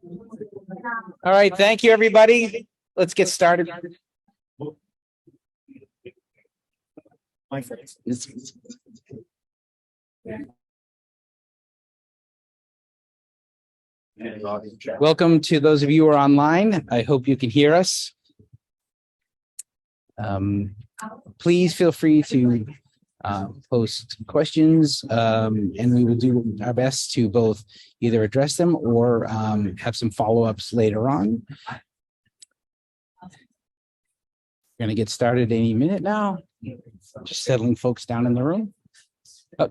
All right, thank you, everybody. Let's get started. Welcome to those of you who are online. I hope you can hear us. Please feel free to post questions, and we will do our best to both either address them or have some follow-ups later on. We're going to get started any minute now. Just settling folks down in the room. Oh,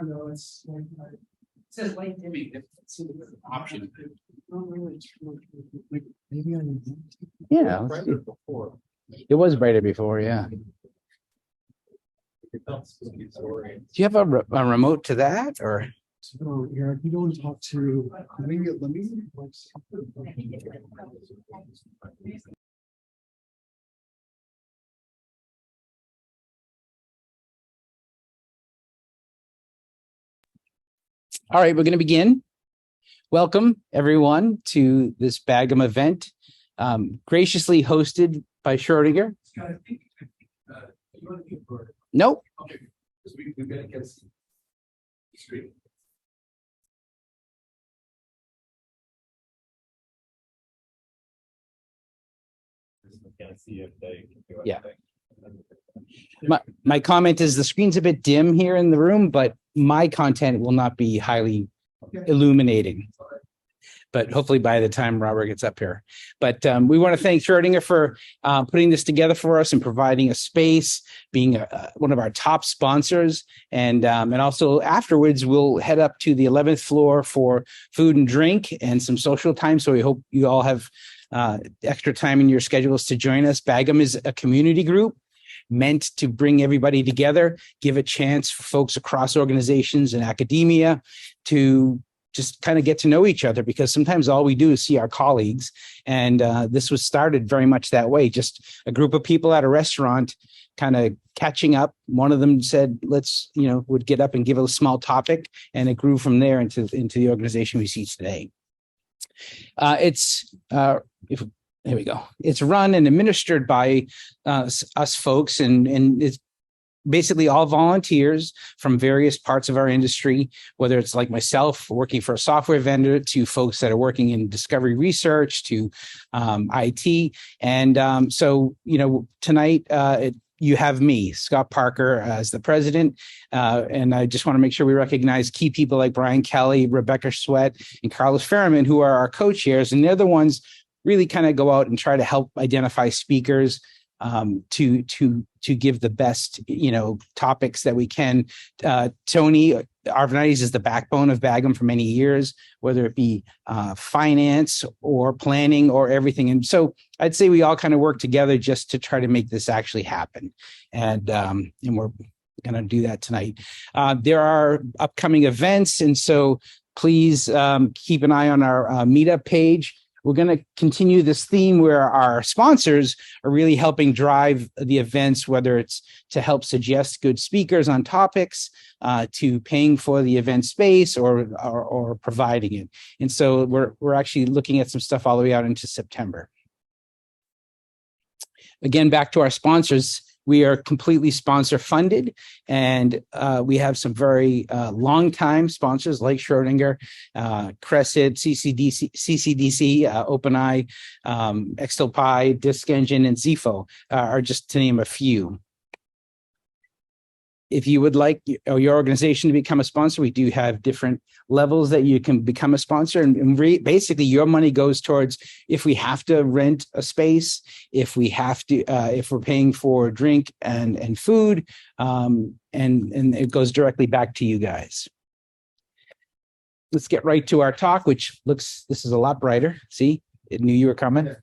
no, it says light dimming. It's an option. Yeah, it was brighter before. Yeah. Do you have a remote to that, or? So, Eric, you don't talk to. Let me. All right, we're going to begin. Welcome, everyone, to this BAGIM event, graciously hosted by Schrodinger. Nope. Okay, because we've got to get the screen. Yeah. My comment is the screen's a bit dim here in the room, but my content will not be highly illuminating. But hopefully by the time Robert gets up here. But we want to thank Schrodinger for putting this together for us and providing a space, being one of our top sponsors. And also afterwards, we'll head up to the 11th floor for food and drink and some social time. So we hope you all have extra time in your schedules to join us. BAGIM is a community group meant to bring everybody together, give a chance for folks across organizations and academia to just kind of get to know each other, because sometimes all we do is see our colleagues. And this was started very much that way, just a group of people at a restaurant kind of catching up. One of them said, let's, would get up and give a small topic, and it grew from there into the organization we see today. Here we go. It's run and administered by us folks, and it's basically all volunteers from various parts of our industry, whether it's like myself working for a software vendor, to folks that are working in discovery research, to IT. And so, tonight you have me, Scott Parker, as the president. And I just want to make sure we recognize key people like Brian Kelly, Rebecca Sweat, and Carlos Ferriman, who are our co-chairs. And they're the ones really kind of go out and try to help identify speakers to give the best, topics that we can. Tony Arvanites is the backbone of BAGIM for many years, whether it be finance or planning or everything. And so I'd say we all kind of work together just to try to make this actually happen. And we're going to do that tonight. There are upcoming events, and so please keep an eye on our meetup page. We're going to continue this theme where our sponsors are really helping drive the events, whether it's to help suggest good speakers on topics, to paying for the event space or providing it. And so we're actually looking at some stuff all the way out into September. Again, back to our sponsors. We are completely sponsor funded, and we have some very long-time sponsors like Schrodinger, Crescent, CCDC, OpenEye, XTOPI, Disk Engine, and Zifo are just to name a few. If you would like your organization to become a sponsor, we do have different levels that you can become a sponsor. And basically, your money goes towards if we have to rent a space, if we have to, if we're paying for drink and food, and it goes directly back to you guys. Let's get right to our talk, which this is a lot brighter. See, it knew you were coming.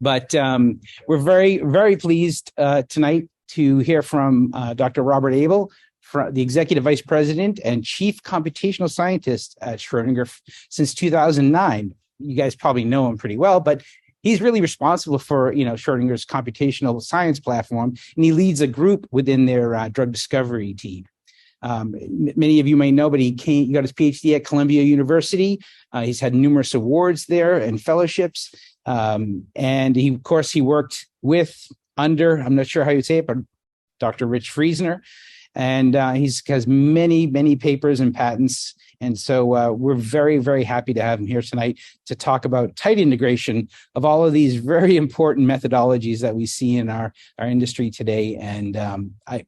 But we're very, very pleased tonight to hear from Dr. Robert Abel, the Executive Vice President and Chief Computational Scientist at Schrödinger since 2009. You guys probably know him pretty well, but he's really responsible for, Schrödinger's computational science platform, and he leads a group within their drug discovery team. Many of you may know, but he got his PhD at Columbia University. He's had numerous awards there and fellowships. And he worked under, I'm not sure how you say it, but Dr. Rich Friesner. And he has many, many papers and patents. And so we're very, very happy to have him here tonight to talk about tight integration of all of these very important methodologies that we see in our industry today. And I'm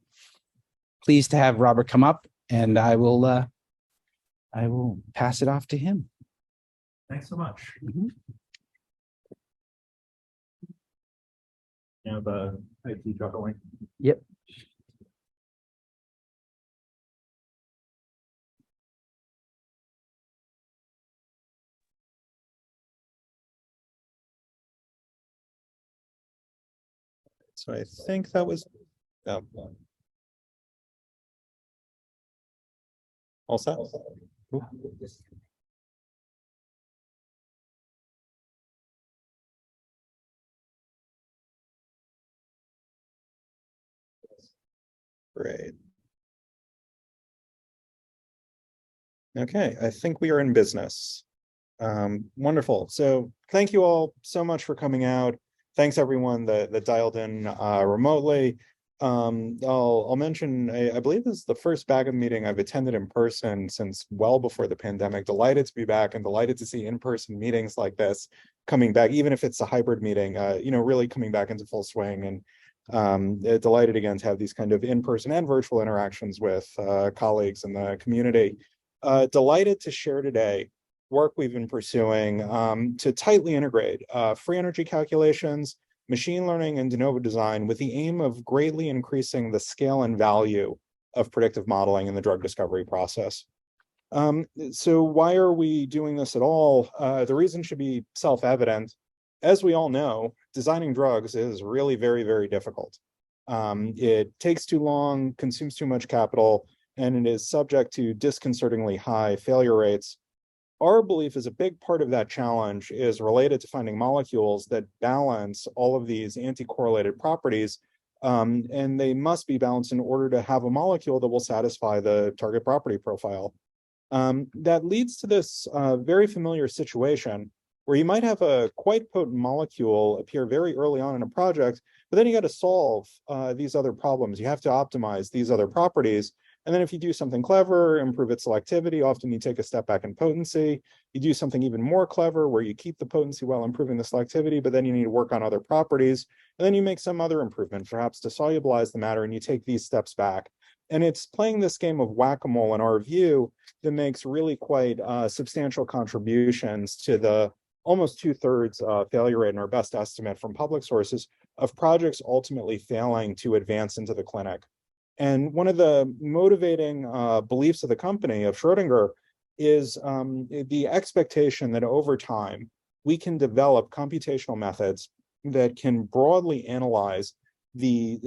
pleased to have Robert come up, and I will pass it off to him. Thanks so much. Mm-hmm. The IT juggling. Yep. So I think that was all set. Ooh. Great. Okay, I think we are in business. Wonderful. So thank you all so much for coming out. Thanks everyone that dialed in remotely. I'll mention, I believe this is the first BAGIM meeting I've attended in person since well before the pandemic. Delighted to be back and delighted to see in-person meetings like this coming back, even if it's a hybrid meeting, really coming back into full swing. And delighted again to have these kind of in-person and virtual interactions with colleagues in the community. Delighted to share today work we've been pursuing to tightly integrate free energy calculations, machine learning, and de novo design with the aim of greatly increasing the scale and value of predictive modeling in the drug discovery process. So why are we doing this at all? The reason should be self-evident. As we all know, designing drugs is really very, very difficult. It takes too long, consumes too much capital, and it is subject to disconcertingly high failure rates. Our belief is a big part of that challenge is related to finding molecules that balance all of these anti-correlated properties, and they must be balanced in order to have a molecule that will satisfy the target property profile. That leads to this very familiar situation where you might have a quite potent molecule appear very early on in a project, but then you got to solve these other problems. You have to optimize these other properties. And then if you do something clever, improve its selectivity, often you take a step back in potency. You do something even more clever where you keep the potency while improving the selectivity, but then you need to work on other properties. And then you make some other improvement, perhaps to solubilize the matter, and you take these steps back. And it's playing this game of whack-a-mole in our view that makes really quite substantial contributions to the almost 2/3 failure rate in our best estimate from public sources of projects ultimately failing to advance into the clinic. And one of the motivating beliefs of the company, of Schrödinger, is the expectation that over time, we can develop computational methods that can broadly analyze the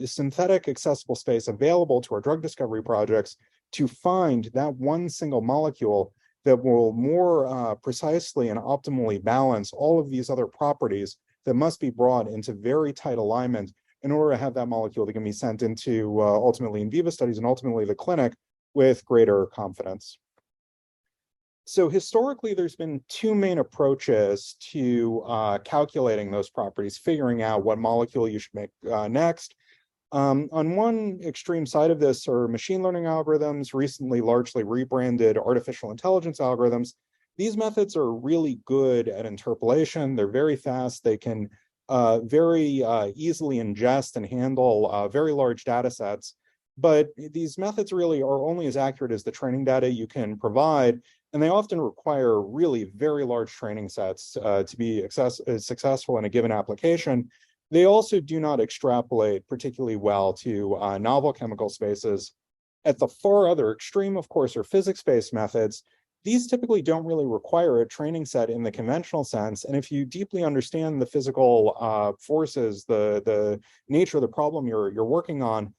synthetic accessible space available to our drug discovery projects to find that one single molecule that will more precisely and optimally balance all of these other properties that must be brought into very tight alignment in order to have that molecule that can be sent into ultimately in vivo studies and ultimately the clinic with greater confidence. So historically, there's been two main approaches to calculating those properties, figuring out what molecule you should make next. On one extreme side of this are machine learning algorithms, recently largely rebranded artificial intelligence algorithms. These methods are really good at interpolation. They're very fast. They can very easily ingest and handle very large data sets. But these methods really are only as accurate as the training data you can provide, and they often require really very large training sets to be successful in a given application. They also do not extrapolate particularly well to novel chemical spaces. At the far other extreme, of course, are physics-based methods. these typically don't really require a training set in the conventional sense. And if you deeply understand the physical forces, the nature of the problem you're working on,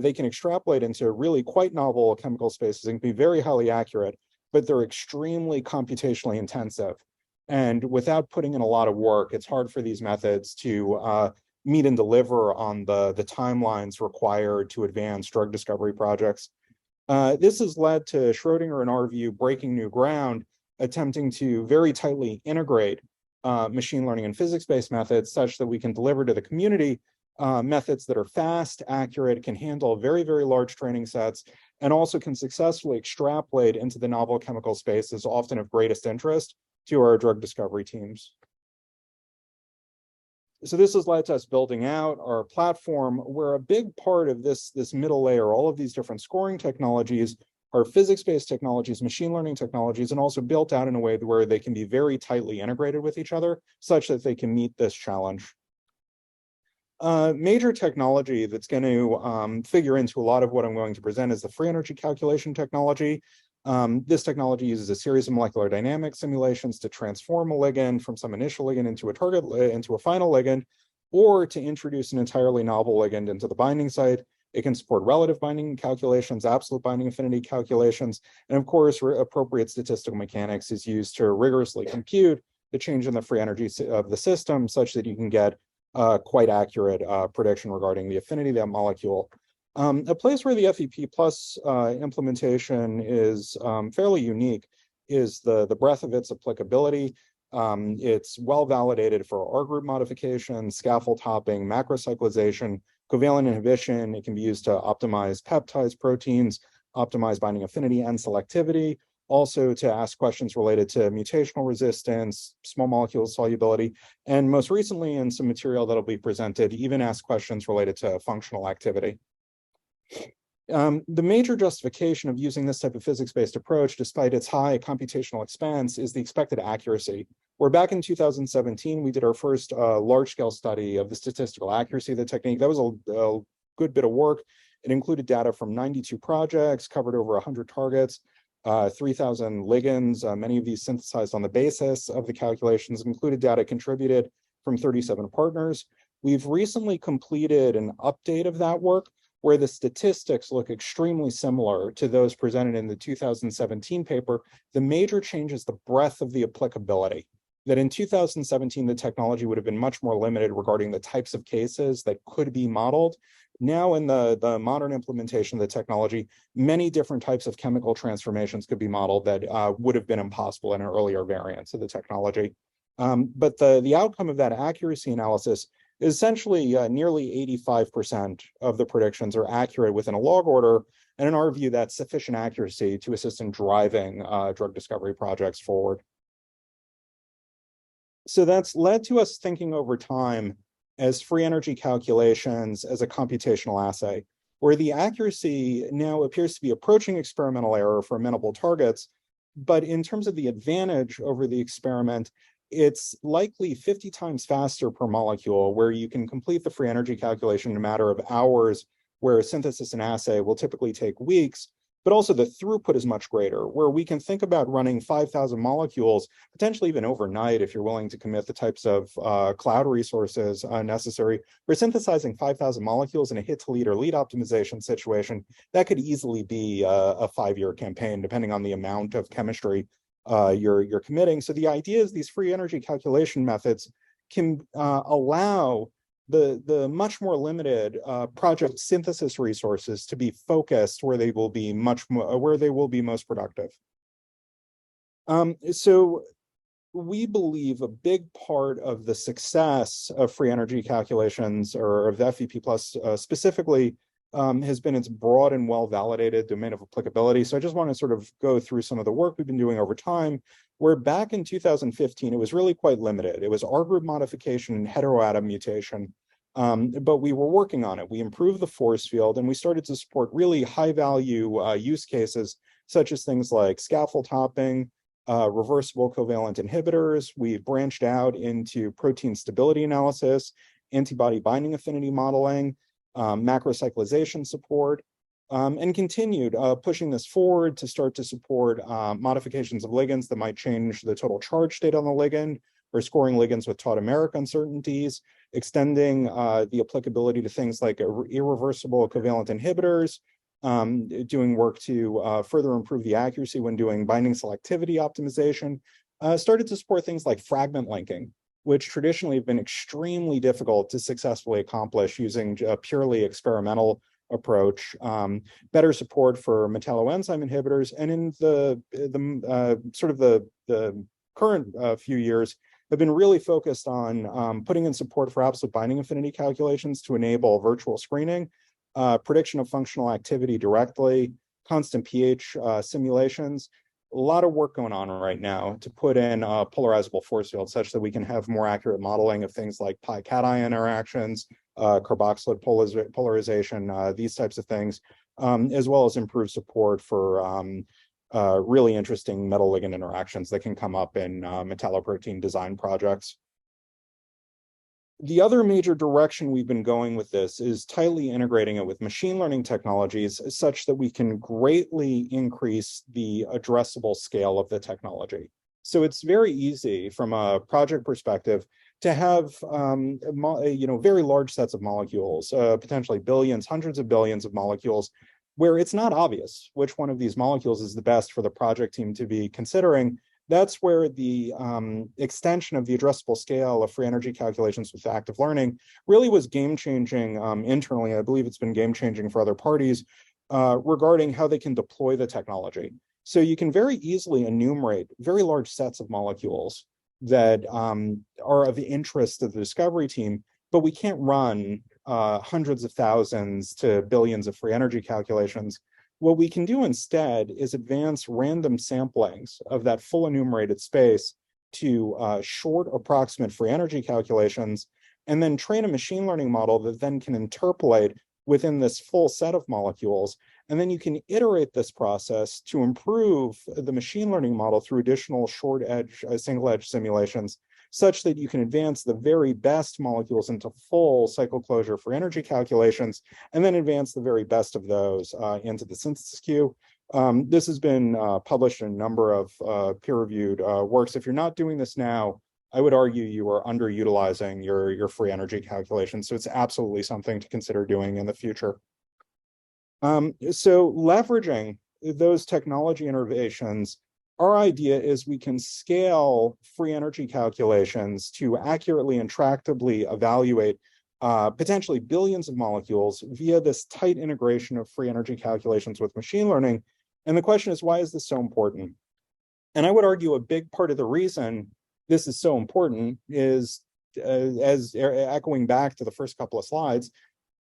they can extrapolate into really quite novel chemical spaces and can be very highly accurate, but they're extremely computationally intensive. And without putting in a lot of work, it's hard for these methods to meet and deliver on the timelines required to advance drug discovery projects. This has led to Schrodinger, in our view, breaking new ground, attempting to very tightly integrate machine learning and physics-based methods such that we can deliver to the community methods that are fast, accurate, can handle very, very large training sets, and also can successfully extrapolate into the novel chemical spaces often of greatest interest to our drug discovery teams. So this has led to us building out our platform, where a big part of this middle layer, all of these different scoring technologies, are physics-based technologies, machine learning technologies, and also built out in a way where they can be very tightly integrated with each other, such that they can meet this challenge. Major technology that's going to figure into a lot of what I'm going to present is the free energy calculation technology. This technology uses a series of molecular dynamics simulations to transform a ligand from some initial ligand into a target, into a final ligand, or to introduce an entirely novel ligand into the binding site. It can support relative binding calculations, absolute binding affinity calculations, and of course, appropriate statistical mechanics is used to rigorously compute the change in the free energy of the system such that you can get quite accurate prediction regarding the affinity of that molecule. A place where the FEP plus implementation is fairly unique is the breadth of its applicability. It's well validated for R group modification, scaffold hopping, macrocyclization, covalent inhibition. It can be used to optimize peptides, proteins, optimize binding affinity and selectivity. Also to ask questions related to mutational resistance, small molecule solubility, and most recently in some material that'll be presented, even ask questions related to functional activity. The major justification of using this type of physics-based approach, despite its high computational expense, is the expected accuracy. Where back in 2017, we did our first large-scale study of the statistical accuracy of the technique. That was a good bit of work. It included data from 92 projects, covered over 100 targets, 3,000 ligands, many of these synthesized on the basis of the calculations, included data contributed from 37 partners. We've recently completed an update of that work, where the statistics look extremely similar to those presented in the 2017 paper. The major change is the breadth of the applicability. That in 2017, the technology would have been much more limited regarding the types of cases that could be modeled. Now in the modern implementation of the technology, many different types of chemical transformations could be modeled that would have been impossible in an earlier variants of the technology. But the outcome of that accuracy analysis is essentially nearly 85% of the predictions are accurate within a log order. And in our view, that's sufficient accuracy to assist in driving drug discovery projects forward. So that's led to us thinking over time as free energy calculations as a computational assay, where the accuracy now appears to be approaching experimental error for amenable targets. But in terms of the advantage over the experiment, it's likely 50 times faster per molecule, where you can complete the free energy calculation in a matter of hours, where synthesis and assay will typically take weeks. But also the throughput is much greater, where we can think about running 5,000 molecules, potentially even overnight if you're willing to commit the types of cloud resources necessary. For synthesizing 5,000 molecules in a hit to lead or lead optimization situation, that could easily be a 5-year campaign, depending on the amount of chemistry you're committing. So the idea is these free energy calculation methods can allow the much more limited project synthesis resources to be focused where they will be most productive. So we believe a big part of the success of free energy calculations, or of the FEP plus specifically, has been its broad and well-validated domain of applicability. So I just want to sort of go through some of the work we've been doing over time, where back in 2015, it was really quite limited. It was R group modification and heteroatom mutation, but we were working on it. We improved the force field, and we started to support really high-value use cases, such as things like scaffold hopping, reversible covalent inhibitors. We branched out into protein stability analysis, antibody binding affinity modeling, macrocyclization support. and continued pushing this forward to start to support modifications of ligands that might change the total charge state on the ligand, or scoring ligands with tautomeric uncertainties, extending the applicability to things like irreversible covalent inhibitors, doing work to further improve the accuracy when doing binding selectivity optimization, started to support things like fragment linking, which traditionally have been extremely difficult to successfully accomplish using a purely experimental approach, better support for metalloenzyme inhibitors, and in the current few years have been really focused on putting in support for absolute binding affinity calculations to enable virtual screening, prediction of functional activity directly, constant pH simulations. A lot of work going on right now to put in polarizable force fields such that we can have more accurate modeling of things like pi-cation interactions, carboxylate polarization, these types of things, as well as improve support for really interesting metal ligand interactions that can come up in metalloprotein design projects. The other major direction we've been going with this is tightly integrating it with machine learning technologies such that we can greatly increase the addressable scale of the technology. So it's very easy from a project perspective to have very large sets of molecules, potentially billions, hundreds of billions of molecules, where it's not obvious which one of these molecules is the best for the project team to be considering. That's where the extension of the addressable scale of free energy calculations with active learning really was game-changing internally. I believe it's been game-changing for other parties regarding how they can deploy the technology. So you can very easily enumerate very large sets of molecules that are of interest to the discovery team, but we can't run hundreds of thousands to billions of free energy calculations. What we can do instead is advance random samplings of that full enumerated space to short approximate free energy calculations, and then train a machine learning model that then can interpolate within this full set of molecules. And then you can iterate this process to improve the machine learning model through additional short edge, single edge simulations, such that you can advance the very best molecules into full cycle closure for energy calculations, and then advance the very best of those into the synthesis queue. This has been published in a number of peer-reviewed works. If you're not doing this now, I would argue you are underutilizing your free energy calculations. So it's absolutely something to consider doing in the future. So leveraging those technology innovations, our idea is we can scale free energy calculations to accurately and tractably evaluate potentially billions of molecules via this tight integration of free energy calculations with machine learning. And the question is, why is this so important? And I would argue a big part of the reason this is so important is, as echoing back to the first couple of slides,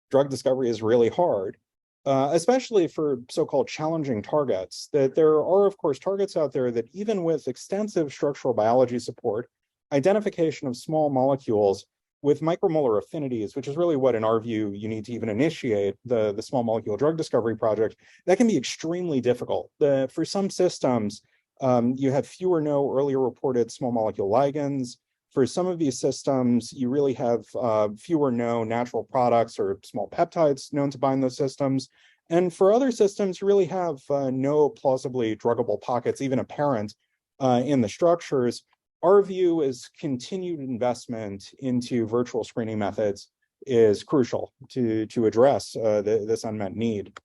drug discovery is really hard. Especially for so-called challenging targets, that there are, of course, targets out there that even with extensive structural biology support, identification of small molecules with micromolar affinities, which is really what, in our view, you need to even initiate the small molecule drug discovery project, that can be extremely difficult. For some systems, you have few or no earlier reported small molecule ligands. For some of these systems, you really have few or no natural products or small peptides known to bind those systems. And for other systems, you really have no plausibly druggable pockets, even apparent in the structures. Our view is continued investment into virtual screening methods is crucial to address this unmet need.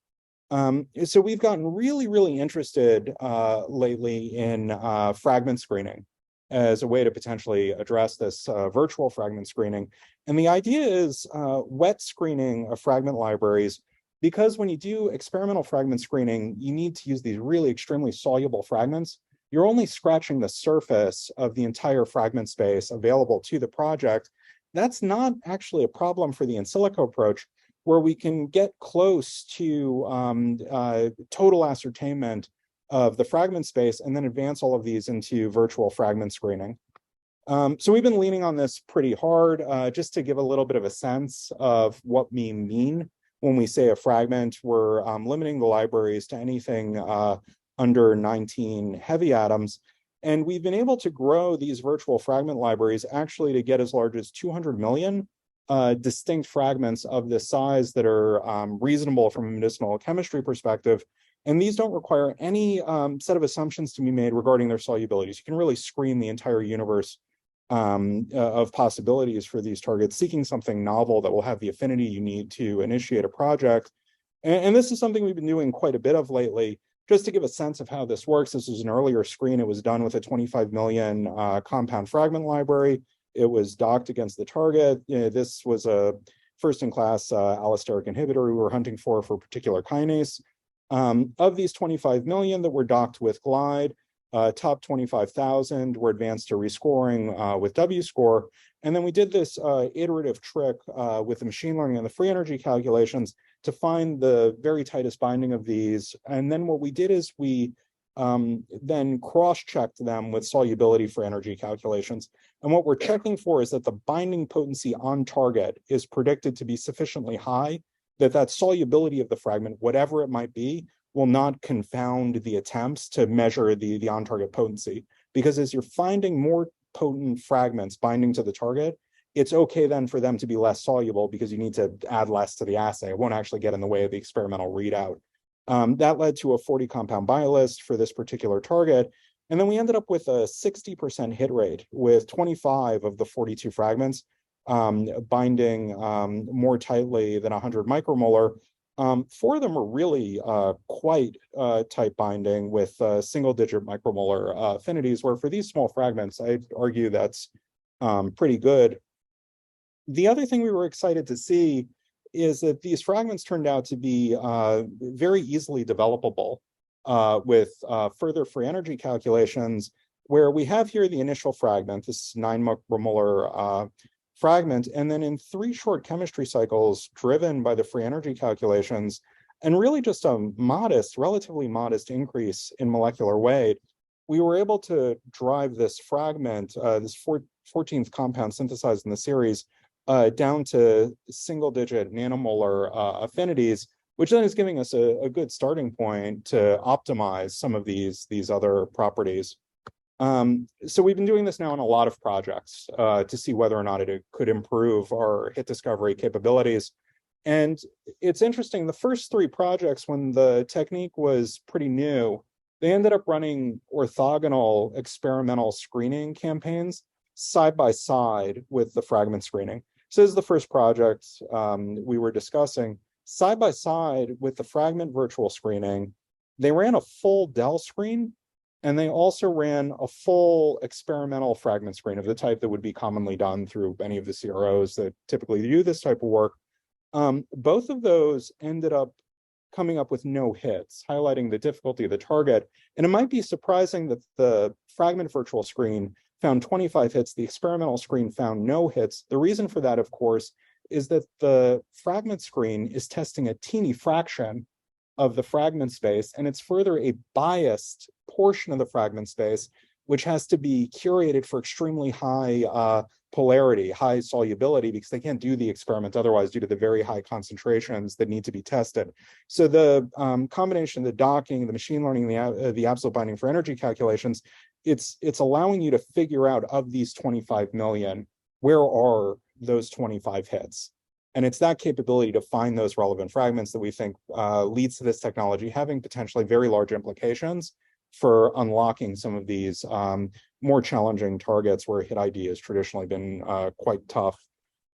So we've gotten really, really interested lately in fragment screening as a way to potentially address this virtual fragment screening. And the idea is wet screening of fragment libraries, because when you do experimental fragment screening, you need to use these really extremely soluble fragments. You're only scratching the surface of the entire fragment space available to the project. That's not actually a problem for the in silico approach, where we can get close to total ascertainment of the fragment space and then advance all of these into virtual fragment screening. So we've been leaning on this pretty hard, just to give a little bit of a sense of what we mean when we say a fragment. We're limiting the libraries to anything under 19 heavy atoms. And we've been able to grow these virtual fragment libraries actually to get as large as 200 million distinct fragments of this size that are reasonable from a medicinal chemistry perspective. And these don't require any set of assumptions to be made regarding their solubilities. You can really screen the entire universe of possibilities for these targets, seeking something novel that will have the affinity you need to initiate a project. And this is something we've been doing quite a bit of lately. Just to give a sense of how this works, this was an earlier screen. It was done with a 25 million compound fragment library. It was docked against the target. This was a first-in-class allosteric inhibitor we were hunting for a particular kinase. Of these 25 million that were docked with Glide, top 25,000 were advanced to rescoring with W-score. And then we did this iterative trick with the machine learning and the free energy calculations to find the very tightest binding of these. And then what we did is we then cross-checked them with solubility for energy calculations. And what we're checking for is that the binding potency on target is predicted to be sufficiently high that solubility of the fragment, whatever it might be, will not confound the attempts to measure the on-target potency. Because as you're finding more potent fragments binding to the target, it's okay then for them to be less soluble because you need to add less to the assay. It won't actually get in the way of the experimental readout. That led to a 40 compound biolist for this particular target. And then we ended up with a 60% hit rate with 25 of the 42 fragments binding more tightly than 100 micromolar. 4 of them were really quite tight binding with single-digit micromolar affinities, where for these small fragments, I'd argue that's pretty good. The other thing we were excited to see is that these fragments turned out to be very easily developable with further free energy calculations, where we have here the initial fragment, this 9 micromolar fragment, and then in 3 short chemistry cycles driven by the free energy calculations, and really just a relatively modest increase in molecular weight, we were able to drive this fragment, this 14th compound synthesized in the series, down to single-digit nanomolar affinities, which then is giving us a good starting point to optimize some of these other properties. So we've been doing this now in a lot of projects to see whether or not it could improve our hit discovery capabilities. And it's interesting, the first 3 projects, when the technique was pretty new, they ended up running orthogonal experimental screening campaigns side by side with the fragment screening. So this is the first project we were discussing. Side by side with the fragment virtual screening, they ran a full DEL screen, and they also ran a full experimental fragment screen of the type that would be commonly done through any of the CROs that typically do this type of work. Both of those ended up coming up with no hits, highlighting the difficulty of the target. And it might be surprising that the fragment virtual screen found 25 hits, the experimental screen found no hits. The reason for that, of course, is that the fragment screen is testing a teeny fraction of the fragment space, and it's further a biased portion of the fragment space, which has to be curated for extremely high polarity, high solubility, because they can't do the experiment otherwise due to the very high concentrations that need to be tested. So the combination of the docking, the machine learning, the absolute binding for energy calculations, it's allowing you to figure out, of these 25 million, where are those 25 hits? And it's that capability to find those relevant fragments that we think leads to this technology having potentially very large implications for unlocking some of these more challenging targets where hit ID has traditionally been quite tough.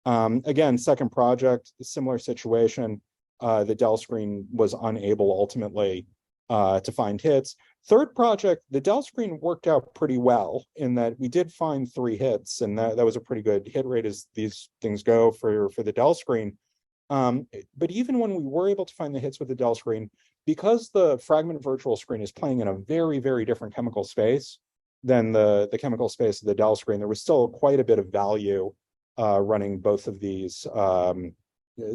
Again, second project, similar situation. The DEL screen was unable ultimately to find hits. Third project, the DEL screen worked out pretty well in that we did find 3 hits, and that was a pretty good hit rate as these things go for the DEL screen. But even when we were able to find the hits with the DEL screen, because the fragment virtual screen is playing in a very, very different chemical space than the chemical space of the DEL screen, there was still quite a bit of value running both of these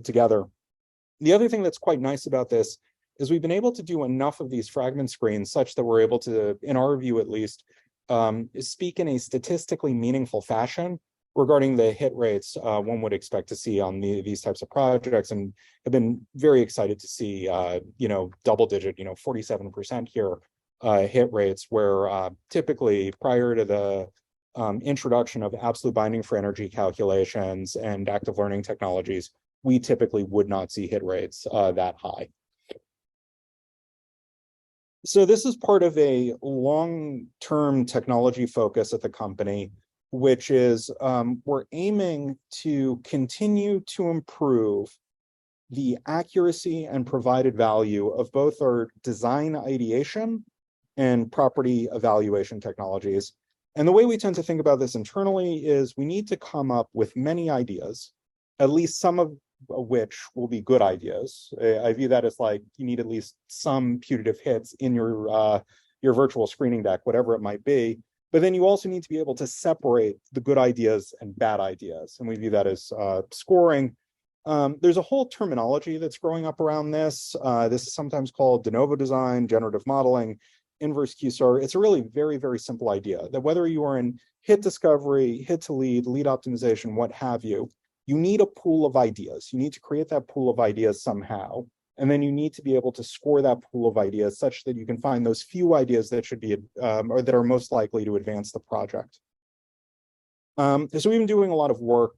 together. The other thing that's quite nice about this is we've been able to do enough of these fragment screens such that we're able to, in our view at least, speak in a statistically meaningful fashion regarding the hit rates one would expect to see on these types of projects, and have been very excited to see, double digit, 47% here hit rates, where typically prior to the introduction of absolute binding for energy calculations and active learning technologies, we typically would not see hit rates that high. So this is part of a long-term technology focus at the company, which is we're aiming to continue to improve the accuracy and provided value of both our design ideation and property evaluation technologies. And the way we tend to think about this internally is we need to come up with many ideas, at least some of which will be good ideas. I view that as like you need at least some putative hits in your virtual screening deck, whatever it might be. But then you also need to be able to separate the good ideas and bad ideas. And we view that as scoring. There's a whole terminology that's growing up around this. This is sometimes called de novo design, generative modeling, inverse QSAR. It's a really very, very simple idea that whether you are in hit discovery, hit to lead, lead optimization, what have you, you need a pool of ideas. You need to create that pool of ideas somehow. And then you need to be able to score that pool of ideas such that you can find those few ideas that should be, or that are most likely to advance the project. So we've been doing a lot of work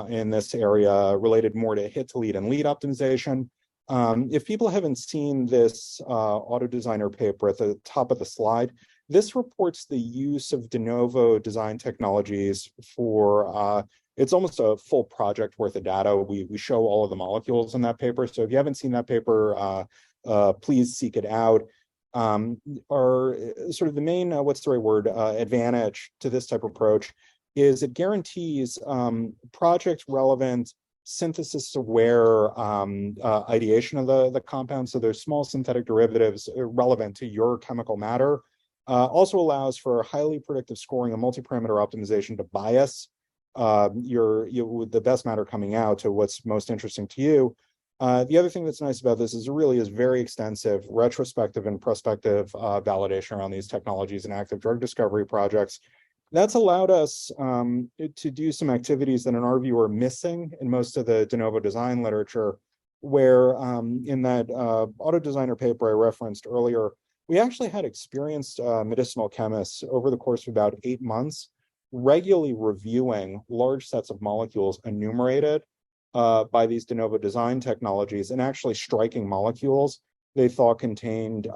in this area related more to hit to lead and lead optimization. If people haven't seen this auto designer paper at the top of the slide, this reports the use of de novo design technologies for, it's almost a full project worth of data. We show all of the molecules in that paper. So if you haven't seen that paper, please seek it out. Our sort of the main, what's the right word, advantage to this type of approach is it guarantees project relevant, synthesis aware ideation of the compound. So there's small synthetic derivatives relevant to your chemical matter. Also allows for highly predictive scoring and multi-parameter optimization to bias the best matter coming out to what's most interesting to you. The other thing that's nice about this is it really is very extensive retrospective and prospective validation around these technologies and active drug discovery projects. That's allowed us to do some activities that in our view are missing in most of the de novo design literature, where in that auto designer paper I referenced earlier, we actually had experienced medicinal chemists over the course of about 8 months regularly reviewing large sets of molecules enumerated by these de novo design technologies and actually striking molecules they thought contained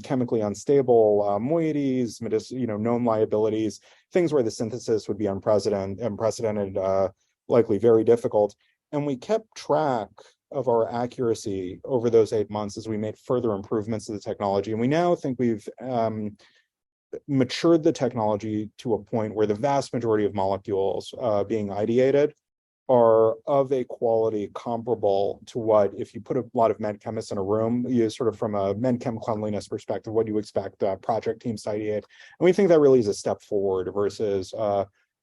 chemically unstable moieties, known liabilities, things where the synthesis would be unprecedented, likely very difficult. And we kept track of our accuracy over those 8 months as we made further improvements to the technology. And we now think we've matured the technology to a point where the vast majority of molecules being ideated are of a quality comparable to what, if you put a lot of med chemists in a room, you sort of from a med chem cleanliness perspective, what do you expect project teams to ideate? And we think that really is a step forward versus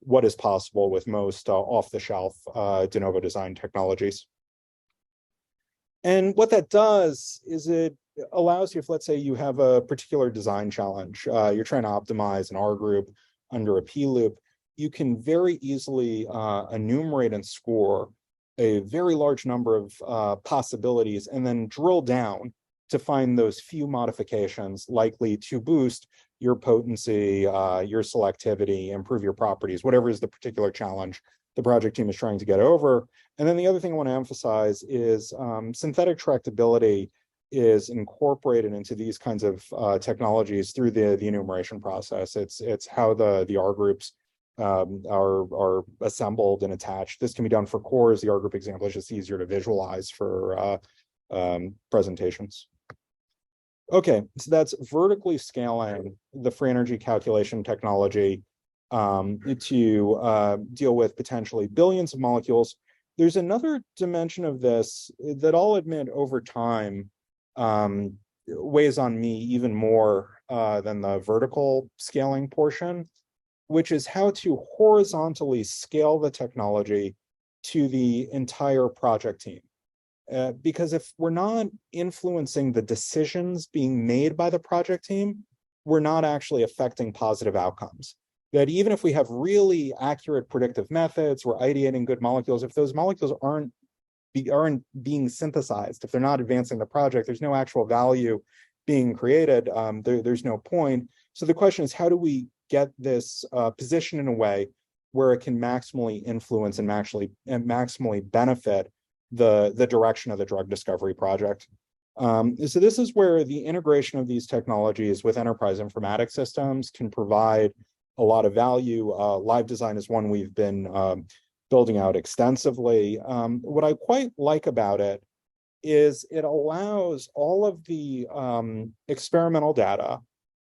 what is possible with most off-the-shelf de novo design technologies. And what that does is it allows you, if let's say you have a particular design challenge, you're trying to optimize an R group under a P loop, you can very easily enumerate and score a very large number of possibilities and then drill down to find those few modifications likely to boost your potency, your selectivity, improve your properties, whatever is the particular challenge the project team is trying to get over. And then the other thing I want to emphasize is synthetic tractability is incorporated into these kinds of technologies through the enumeration process. It's how the R groups are assembled and attached. This can be done for cores. The R group example is just easier to visualize for presentations. Okay, so that's vertically scaling the free energy calculation technology to deal with potentially billions of molecules. There's another dimension of this that I'll admit over time weighs on me even more than the vertical scaling portion, which is how to horizontally scale the technology to the entire project team. Because if we're not influencing the decisions being made by the project team, we're not actually affecting positive outcomes. That even if we have really accurate predictive methods, we're ideating good molecules, if those molecules aren't being synthesized, if they're not advancing the project, there's no actual value being created, there's no point. So the question is, how do we get this positioned in a way where it can maximally influence and maximally benefit the direction of the drug discovery project. So this is where the integration of these technologies with enterprise informatics systems can provide a lot of value. Live design is one we've been building out extensively. What I quite like about it is it allows all of the experimental data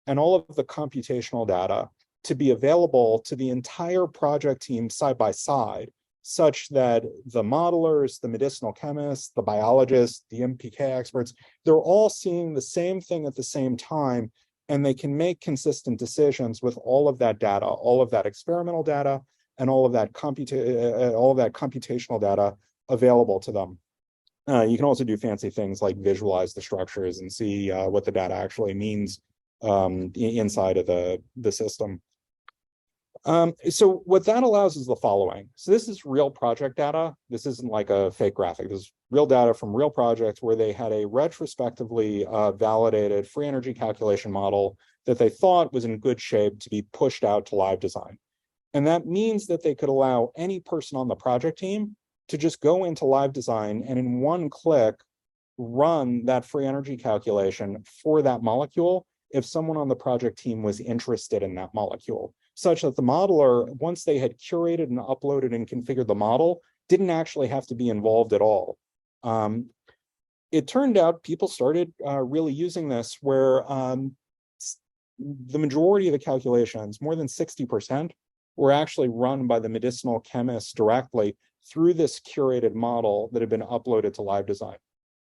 and all of the computational data to be available to the entire project team side by side, such that the modelers, the medicinal chemists, the biologists, the MPK experts, they're all seeing the same thing at the same time, and they can make consistent decisions with all of that data, all of that experimental data, and all of that computational data available to them. You can also do fancy things like visualize the structures and see what the data actually means inside of the system. So what that allows is the following. So this is real project data. This isn't like a fake graphic. This is real data from real projects where they had a retrospectively validated free energy calculation model that they thought was in good shape to be pushed out to live design. And that means that they could allow any person on the project team to just go into live design and in one click run that free energy calculation for that molecule if someone on the project team was interested in that molecule, such that the modeler, once they had curated and uploaded and configured the model, didn't actually have to be involved at all. It turned out people started really using this where the majority of the calculations, more than 60%, were actually run by the medicinal chemists directly through this curated model that had been uploaded to live design.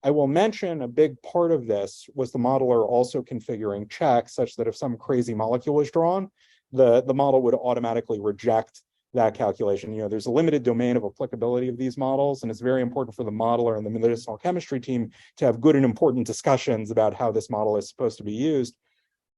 I will mention a big part of this was the modeler also configuring checks such that if some crazy molecule was drawn, the model would automatically reject that calculation. You know, there's a limited domain of applicability of these models, and it's very important for the modeler and the medicinal chemistry team to have good and important discussions about how this model is supposed to be used.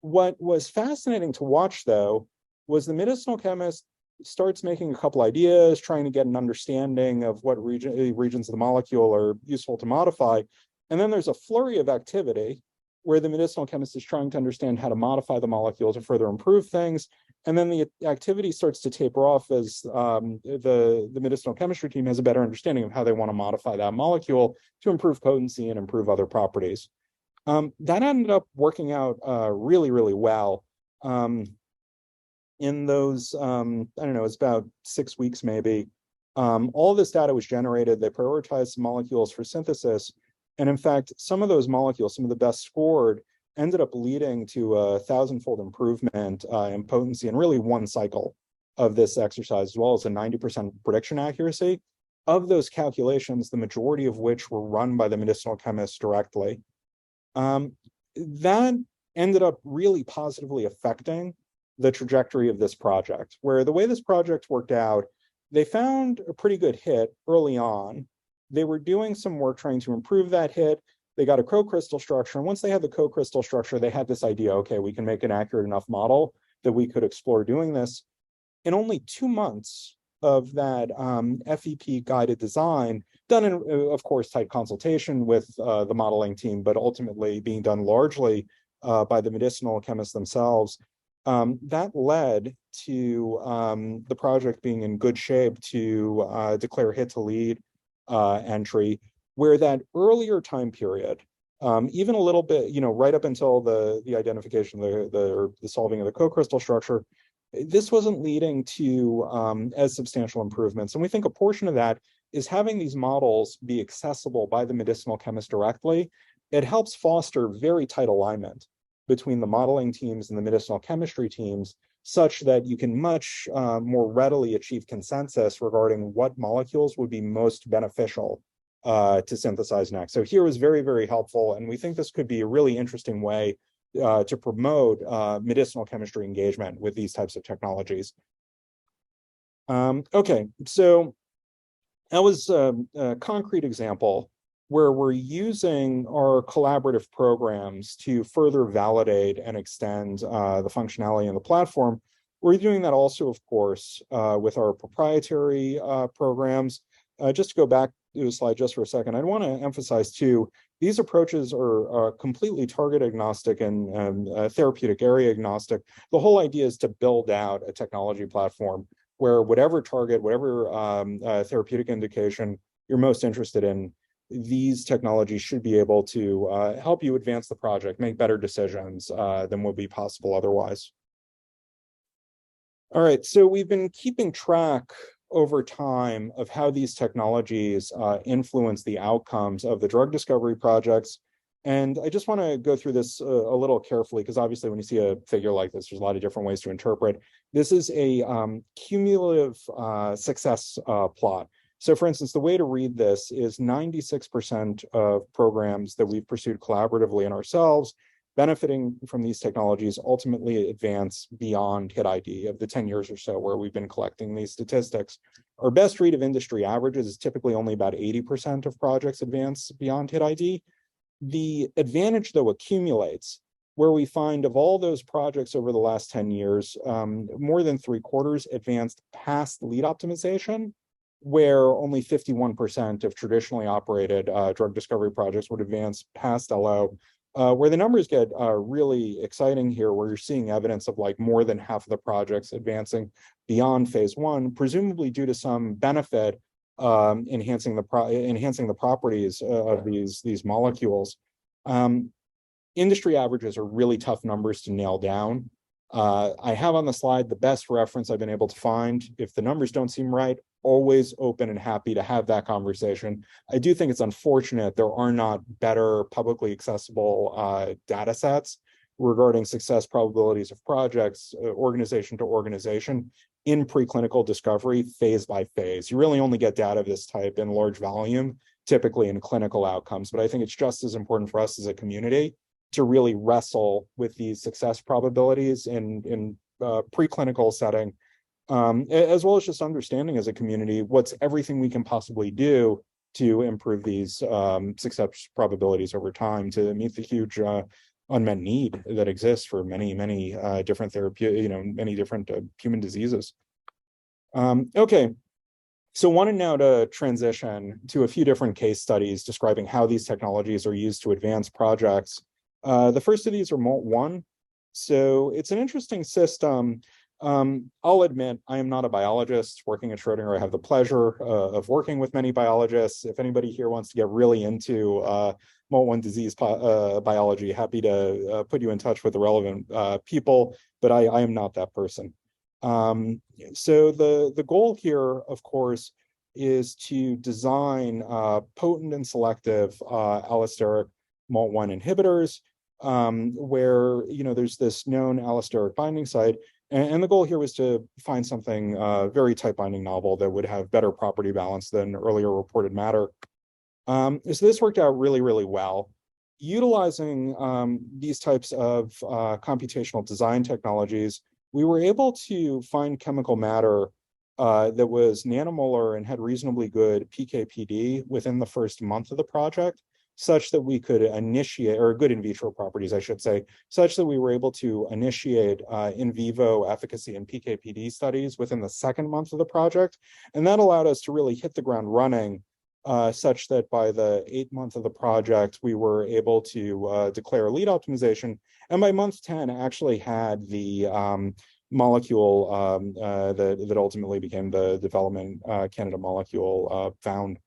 What was fascinating to watch, though, was the medicinal chemist starts making a couple ideas, trying to get an understanding of what regions of the molecule are useful to modify. And then there's a flurry of activity where the medicinal chemist is trying to understand how to modify the molecule to further improve things. And then the activity starts to taper off as the medicinal chemistry team has a better understanding of how they want to modify that molecule to improve potency and improve other properties. That ended up working out really, really well. In those, I don't know, it's about 6 weeks maybe, all this data was generated. They prioritized some molecules for synthesis. And in fact, some of those molecules, some of the best scored, ended up leading to a 1,000-fold improvement in potency in really one cycle of this exercise, as well as a 90% prediction accuracy. Of those calculations, the majority of which were run by the medicinal chemists directly. That ended up really positively affecting the trajectory of this project, where the way this project worked out, they found a pretty good hit early on. They were doing some work trying to improve that hit. They got a co-crystal structure. And once they had the co-crystal structure, they had this idea, okay, we can make an accurate enough model that we could explore doing this. In only 2 months of that FEP guided design, done in, of course, tight consultation with the modeling team, but ultimately being done largely by the medicinal chemists themselves, that led to the project being in good shape to declare hit to lead entry, where that earlier time period, even a little bit, you know, right up until the identification, the solving of the co-crystal structure, this wasn't leading to as substantial improvements. And we think a portion of that is having these models be accessible by the medicinal chemist directly. It helps foster very tight alignment between the modeling teams and the medicinal chemistry teams, such that you can much more readily achieve consensus regarding what molecules would be most beneficial to synthesize next. So here was very, very helpful. And we think this could be a really interesting way to promote medicinal chemistry engagement with these types of technologies. Okay, so that was a concrete example where we're using our collaborative programs to further validate and extend the functionality in the platform. We're doing that also, of course, with our proprietary programs. Just to go back to the slide just for a second, I want to emphasize too, These approaches are completely target agnostic and therapeutic area agnostic. The whole idea is to build out a technology platform where whatever target, whatever therapeutic indication you're most interested in, these technologies should be able to help you advance the project, make better decisions than would be possible otherwise. All right, so we've been keeping track over time of how these technologies influence the outcomes of the drug discovery projects. And I just want to go through this a little carefully, because obviously when you see a figure like this, there's a lot of different ways to interpret. This is a cumulative success plot. So for instance, the way to read this is 96% of programs that we've pursued collaboratively and ourselves benefiting from these technologies ultimately advance beyond hit ID of the 10 years or so where we've been collecting these statistics. Our best read of industry averages is typically only about 80% of projects advance beyond hit ID. The advantage, though, accumulates where we find of all those projects over the last 10 years, more than 3/4 advanced past lead optimization, where only 51% of traditionally operated drug discovery projects would advance past LO. Where the numbers get really exciting here, where you're seeing evidence of like more than half of the projects advancing beyond phase 1, presumably due to some benefit enhancing the properties of these molecules. Industry averages are really tough numbers to nail down. I have on the slide the best reference I've been able to find. If the numbers don't seem right, always open and happy to have that conversation. I do think it's unfortunate there are not better publicly accessible data sets regarding success probabilities of projects, organization to organization, in preclinical discovery, phase by phase. You really only get data of this type in large volume, typically in clinical outcomes, but I think it's just as important for us as a community to really wrestle with these success probabilities in preclinical setting, as well as just understanding as a community what's everything we can possibly do to improve these success probabilities over time to meet the huge unmet need that exists for many different therapeutic, many different human diseases. Okay, so wanted now to transition to a few different case studies describing how these technologies are used to advance projects. The first of these are MALT1. So it's an interesting system. I'll admit I am not a biologist working at Schrodinger. I have the pleasure of working with many biologists. If anybody here wants to get really into MALT1 disease biology, happy to put you in touch with the relevant people, but I am not that person. So the goal here, of course, is to design potent and selective allosteric MALT1 inhibitors, where there's this known allosteric binding site, and the goal here was to find something very tight binding novel that would have better property balance than earlier reported matter. So this worked out really well. Utilizing these types of computational design technologies, we were able to find chemical matter that was nanomolar and had reasonably good PK/PD within the first month of the project, such that we could initiate, or good in vitro properties, I should say, such that we were able to initiate in vivo efficacy and PK/PD studies within the second month of the project. And that allowed us to really hit the ground running, such that by the 8th month of the project, we were able to declare lead optimization. And by month 10, actually had the molecule that ultimately became the development candidate molecule found.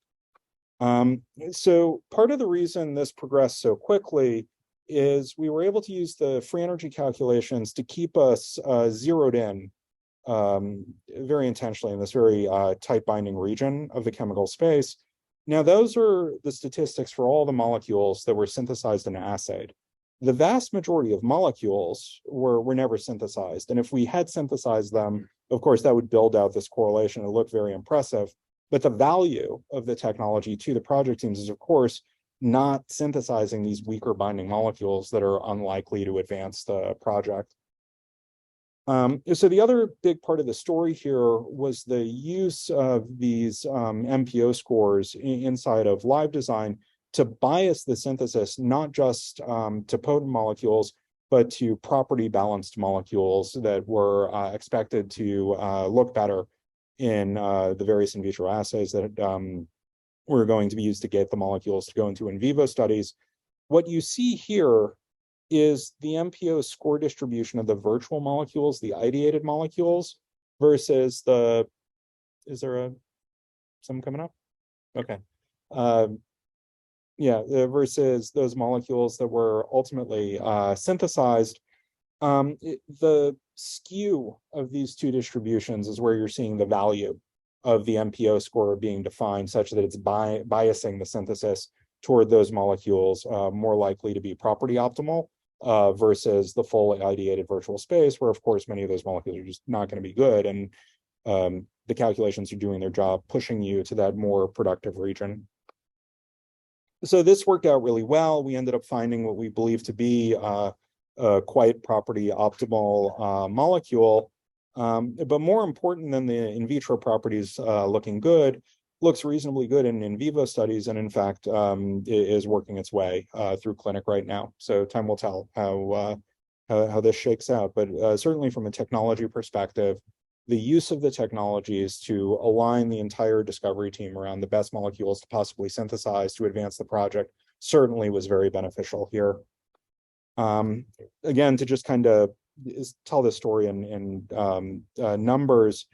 So part of the reason this progressed so quickly is we were able to use the free energy calculations to keep us zeroed in very intentionally in this very tight binding region of the chemical space. Now, those are the statistics for all the molecules that were synthesized and assayed. The vast majority of molecules were never synthesized. And if we had synthesized them, of course, that would build out this correlation and look very impressive. But the value of the technology to the project teams is, of course, not synthesizing these weaker binding molecules that are unlikely to advance the project. So the other big part of the story here was the use of these MPO scores inside of live design to bias the synthesis, not just to potent molecules, but to property balanced molecules that were expected to look better in the various in vitro assays that were going to be used to get the molecules to go into in vivo studies. What you see here is the MPO score distribution of the virtual molecules, the ideated molecules, versus the, is there some coming up? Okay. Versus those molecules that were ultimately synthesized. The skew of these two distributions is where you're seeing the value of the MPO score being defined such that it's biasing the synthesis toward those molecules more likely to be property optimal versus the full ideated virtual space, where of course many of those molecules are just not going to be good, and the calculations are doing their job pushing you to that more productive region. So this worked out really well. We ended up finding what we believe to be a quite property optimal molecule. But more important than the in vitro properties looking good, looks reasonably good in vivo studies, and in fact is working its way through clinic right now. So time will tell how this shakes out. But certainly from a technology perspective, the use of the technologies to align the entire discovery team around the best molecules to possibly synthesize to advance the project certainly was very beneficial here. Again, to just kind of tell this story in numbers,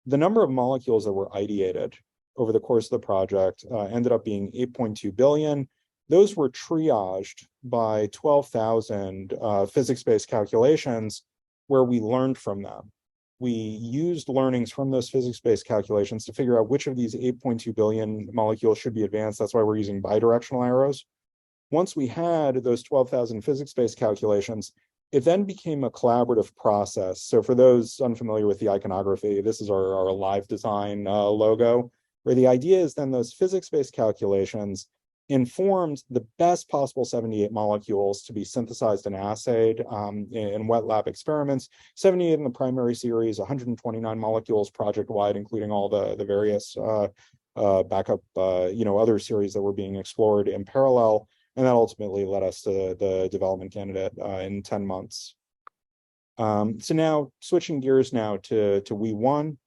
the number of molecules that were ideated over the course of the project ended up being 8.2 billion. Those were triaged by 12,000 physics-based calculations where we learned from them. We used learnings from those physics-based calculations to figure out which of these 8.2 billion molecules should be advanced. That's why we're using bidirectional arrows. Once we had those 12,000 physics-based calculations, it then became a collaborative process. So for those unfamiliar with the iconography, this is our live design logo, where the idea is then those physics-based calculations informed the best possible 78 molecules to be synthesized and assayed in wet lab experiments. 78 in the primary series, 129 molecules project-wide, including all the various backup, other series that were being explored in parallel. And that ultimately led us to the development candidate in 10 months. So now switching gears now to WEE1.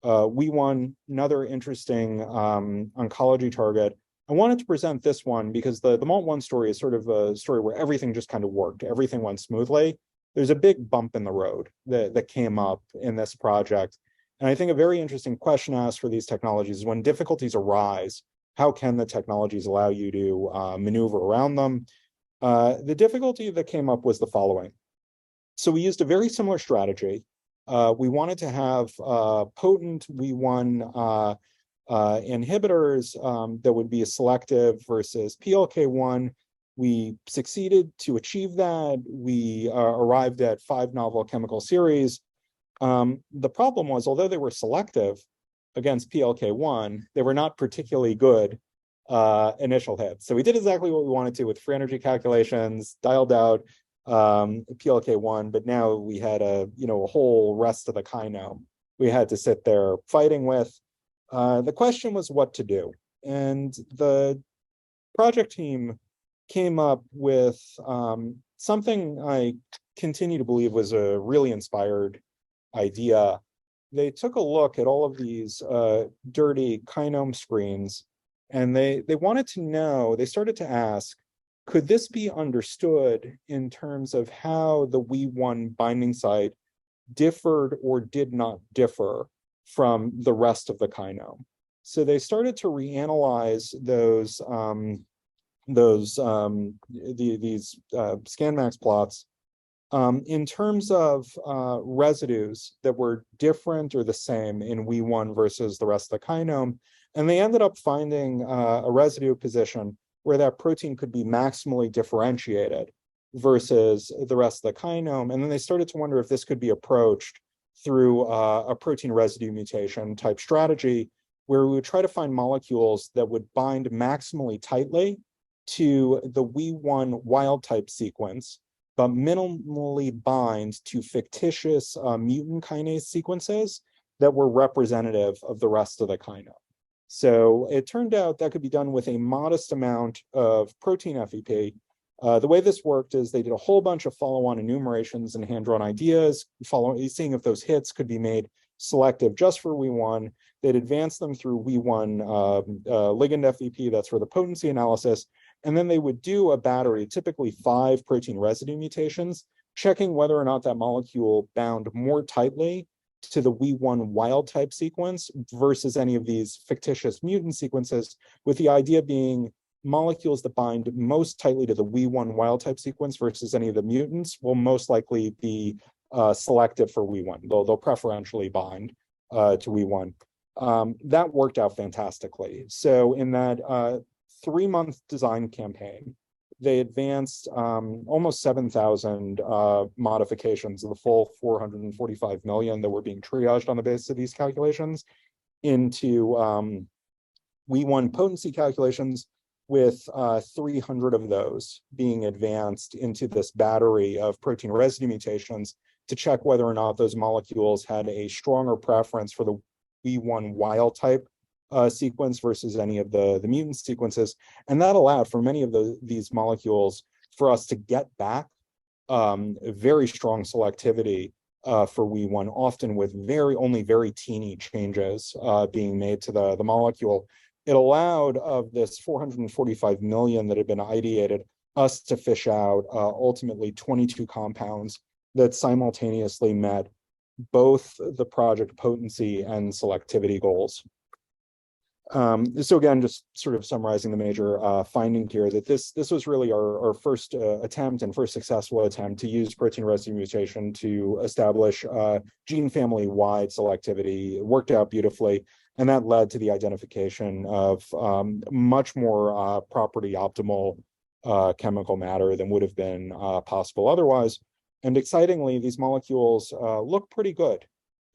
WEE1, another interesting oncology target. I wanted to present this one because the MALT1 story is sort of a story where everything just kind of worked. Everything went smoothly. There's a big bump in the road that came up in this project. And I think a very interesting question asked for these technologies is when difficulties arise, how can the technologies allow you to maneuver around them? The difficulty that came up was the following. So we used a very similar strategy. We wanted to have potent WEE1 inhibitors that would be selective versus PLK1. We succeeded to achieve that. We arrived at 5 novel chemical series. The problem was, although they were selective against PLK1, they were not particularly good initial hits. So we did exactly what we wanted to with free energy calculations, dialed out PLK1, but now we had a whole rest of the kinome we had to sit there fighting with. The question was what to do. And the project team came up with something I continue to believe was a really inspired idea. They took a look at all of these dirty kinome screens, and they wanted to know, they started to ask, could this be understood in terms of how the WEE1 binding site differed or did not differ from the rest of the kinome? So they started to reanalyze these ScanMax plots in terms of residues that were different or the same in WEE1 versus the rest of the kinome. And they ended up finding a residue position where that protein could be maximally differentiated versus the rest of the kinome. And then they started to wonder if this could be approached through a protein residue mutation type strategy, where we would try to find molecules that would bind maximally tightly to the WEE1 wild type sequence, but minimally bind to fictitious mutant kinase sequences that were representative of the rest of the kinome. So it turned out that could be done with a modest amount of protein FEP. The way this worked is they did a whole bunch of follow-on enumerations and hand-drawn ideas, seeing if those hits could be made selective just for WEE1. They'd advance them through WEE1 ligand FVP, that's for the potency analysis. And then they would do a battery, typically 5 protein residue mutations, checking whether or not that molecule bound more tightly to the WEE1 wild type sequence versus any of these fictitious mutant sequences, with the idea being molecules that bind most tightly to the WEE1 wild type sequence versus any of the mutants will most likely be selective for WEE1. They'll preferentially bind to WEE1. That worked out fantastically. So in that 3-month design campaign, they advanced almost 7,000 modifications of the full 445 million that were being triaged on the basis of these calculations into WEE1 potency calculations, with 300 of those being advanced into this battery of protein residue mutations to check whether or not those molecules had a stronger preference for the WEE1 wild type sequence versus any of the mutant sequences. And that allowed for many of these molecules for us to get back very strong selectivity for WEE1, often with only very teeny changes being made to the molecule. It allowed, of this 445 million that had been ideated, us to fish out ultimately 22 compounds that simultaneously met both the project potency and selectivity goals. So again, just sort of summarizing the major finding here, that this was really our first attempt and first successful attempt to use protein residue mutation to establish gene family-wide selectivity. It worked out beautifully, and that led to the identification of much more property optimal chemical matter than would have been possible otherwise. And excitingly, these molecules look pretty good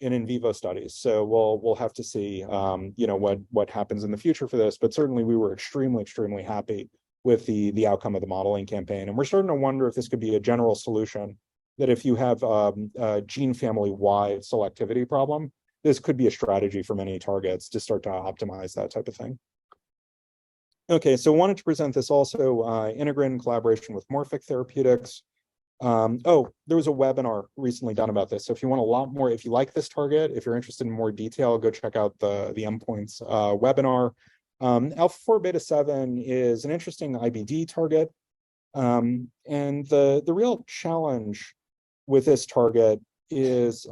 in vivo studies. So we'll have to see, what happens in the future for this. But certainly, we were extremely happy with the outcome of the modeling campaign, and we're starting to wonder if this could be a general solution. That if you have a gene family-wide selectivity problem, this could be a strategy for many targets to start to optimize that type of thing. Okay, so wanted to present this also integrated in collaboration with Morphic Therapeutics. There was a webinar recently done about this. So if you want a lot more, if you like this target, if you're interested in more detail, go check out the endpoints webinar. Alpha 4 beta 7 is an interesting IBD target. And the real challenge with this target is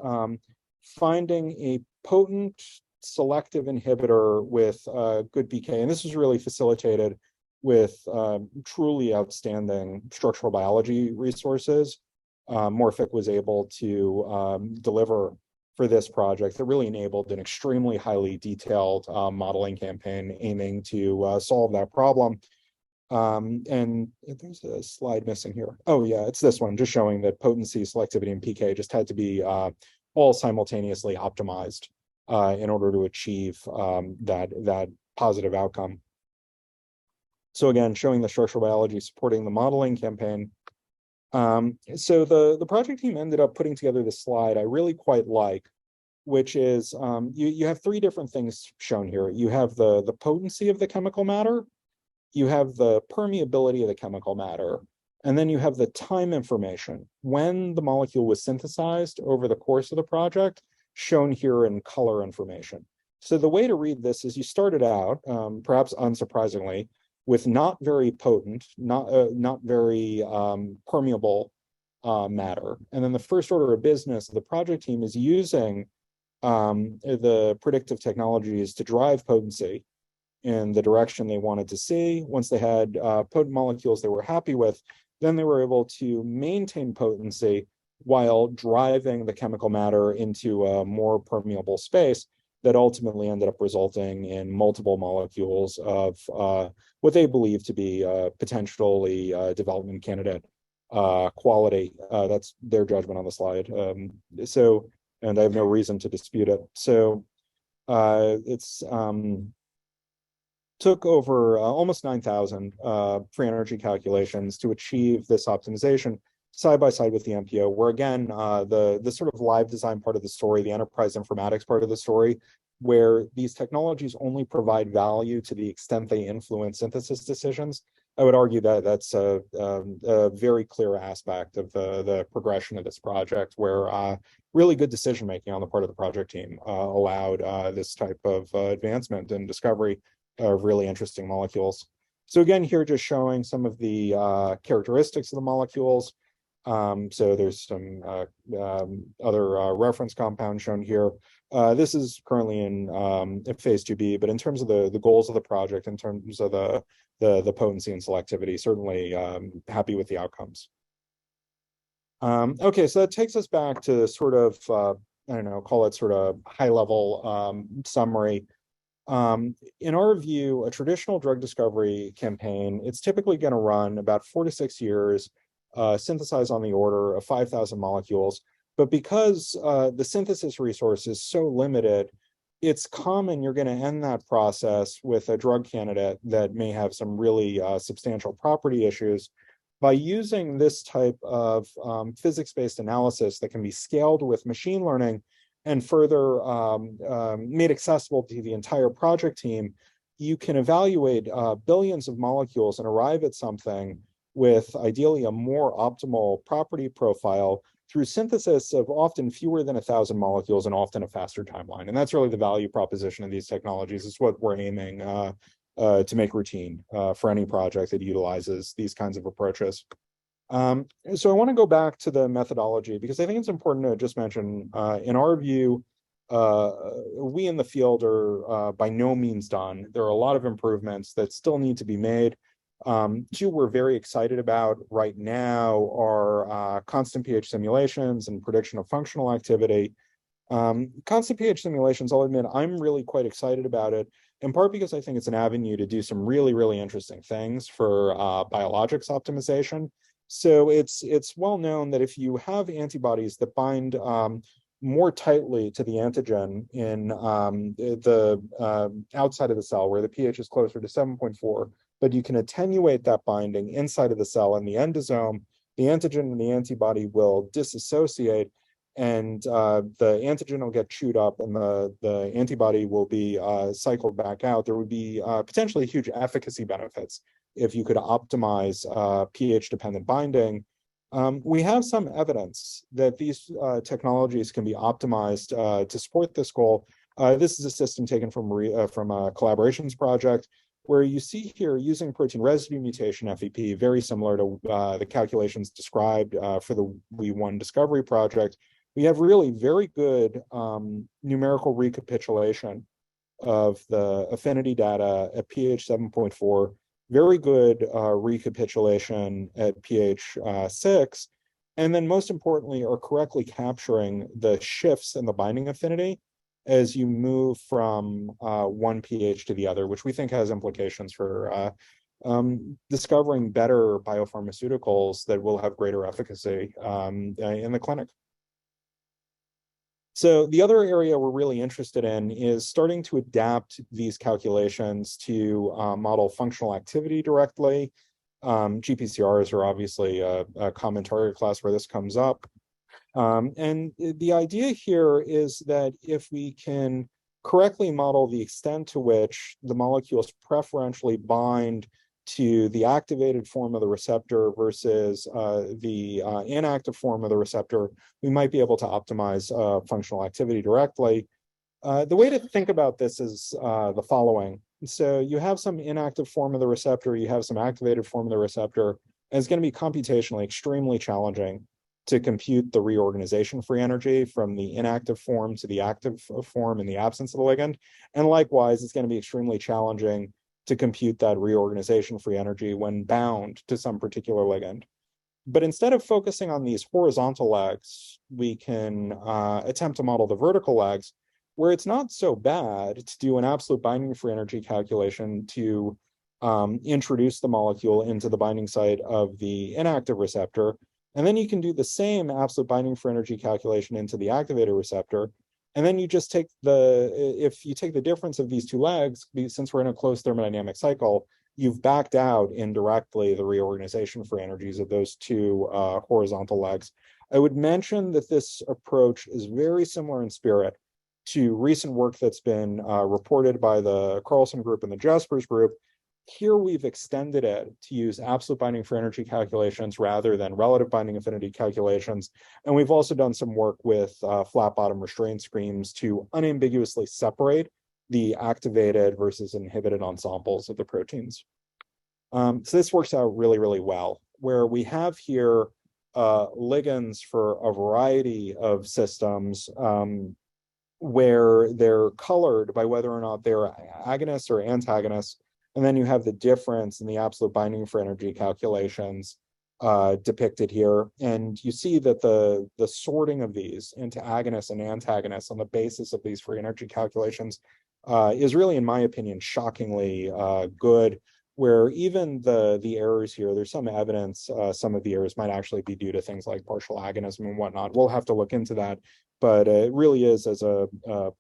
finding a potent selective inhibitor with good PK. And this was really facilitated with truly outstanding structural biology resources. Morphic was able to deliver for this project that really enabled an extremely highly detailed modeling campaign aiming to solve that problem. And there's a slide missing here. Oh yeah, it's this one, just showing that potency, selectivity, and PK just had to be all simultaneously optimized in order to achieve that positive outcome. So again, showing the structural biology supporting the modeling campaign. So the project team ended up putting together this slide I really quite like, which is you have 3 different things shown here. You have the potency of the chemical matter, you have the permeability of the chemical matter, and then you have the time information, when the molecule was synthesized over the course of the project, shown here in color information. So the way to read this is you started out, perhaps unsurprisingly, with not very potent, not very permeable matter. And then the first order of business of the project team is using the predictive technologies to drive potency in the direction they wanted to see. Once they had potent molecules they were happy with, then they were able to maintain potency while driving the chemical matter into a more permeable space that ultimately ended up resulting in multiple molecules of what they believe to be potentially development candidate quality. That's their judgment on the slide. And I have no reason to dispute it. So it's took over almost 9,000 free energy calculations to achieve this optimization side by side with the MPO, where again, the sort of live design part of the story, the enterprise informatics part of the story, where these technologies only provide value to the extent they influence synthesis decisions. I would argue that that's a very clear aspect of the progression of this project, where really good decision making on the part of the project team allowed this type of advancement and discovery of really interesting molecules. So again, here just showing some of the characteristics of the molecules. So there's some other reference compounds shown here. This is currently in phase 2b, but in terms of the goals of the project, in terms of the potency and selectivity, certainly happy with the outcomes. Okay, so that takes us back to sort of, I don't know, call it sort of high level summary. In our view, a traditional drug discovery campaign, it's typically going to run about 4 to 6 years, synthesize on the order of 5,000 molecules. But because the synthesis resource is so limited, it's common you're going to end that process with a drug candidate that may have some really substantial property issues. By using this type of physics-based analysis that can be scaled with machine learning and further made accessible to the entire project team, you can evaluate billions of molecules and arrive at something with ideally a more optimal property profile through synthesis of often fewer than 1,000 molecules and often a faster timeline. And that's really the value proposition of these technologies. It's what we're aiming to make routine for any project that utilizes these kinds of approaches. So I want to go back to the methodology because I think it's important to just mention, in our view, we in the field are by no means done. There are a lot of improvements that still need to be made. Two we're very excited about right now are constant pH simulations and prediction of functional activity. Constant pH simulations, I'll admit, I'm really quite excited about it, in part because I think it's an avenue to do some really, really interesting things for biologics optimization. So it's well known that if you have antibodies that bind more tightly to the antigen in the outside of the cell, where the pH is closer to 7.4, but you can attenuate that binding inside of the cell in the endosome, the antigen and the antibody will disassociate, and the antigen will get chewed up and the antibody will be cycled back out. There would be potentially huge efficacy benefits if you could optimize pH-dependent binding. We have some evidence that these technologies can be optimized to support this goal. This is a system taken from a collaborations project, where you see here using protein residue mutation FEP, very similar to the calculations described for the WEE1 discovery project. We have really very good numerical recapitulation of the affinity data at pH 7.4, very good recapitulation at pH 6, and then most importantly are correctly capturing the shifts in the binding affinity as you move from one pH to the other, which we think has implications for discovering better biopharmaceuticals that will have greater efficacy in the clinic. So the other area we're really interested in is starting to adapt these calculations to model functional activity directly. GPCRs are obviously a common target class where this comes up. And the idea here is that if we can correctly model the extent to which the molecules preferentially bind to the activated form of the receptor versus the inactive form of the receptor, we might be able to optimize functional activity directly. The way to think about this is the following. So you have some inactive form of the receptor, you have some activated form of the receptor, and it's going to be computationally extremely challenging to compute the reorganization free energy from the inactive form to the active form in the absence of the ligand. And likewise, it's going to be extremely challenging to compute that reorganization free energy when bound to some particular ligand. But instead of focusing on these horizontal legs, we can attempt to model the vertical legs, where it's not so bad to do an absolute binding free energy calculation to introduce the molecule into the binding site of the inactive receptor. And then you can do the same absolute binding free energy calculation into the activated receptor. And then you just take if you take the difference of these two legs, since we're in a closed thermodynamic cycle, you've backed out indirectly the reorganization free energies of those two horizontal legs. I would mention that this approach is very similar in spirit to recent work that's been reported by the Carlson group and the Jaspers group Here we've extended it to use absolute binding for energy calculations rather than relative binding affinity calculations. And we've also done some work with flat bottom restraint screens to unambiguously separate the activated versus inhibited ensembles of the proteins. So this works out really, really well, where we have here ligands for a variety of systems where they're colored by whether or not they're agonists or antagonists. And then you have the difference in the absolute binding for energy calculations depicted here. And you see that the sorting of these into agonists and antagonists on the basis of these free energy calculations is really, in my opinion, shockingly good, where even the errors here, there's some evidence some of the errors might actually be due to things like partial agonism and whatnot. We'll have to look into that, but it really is, as a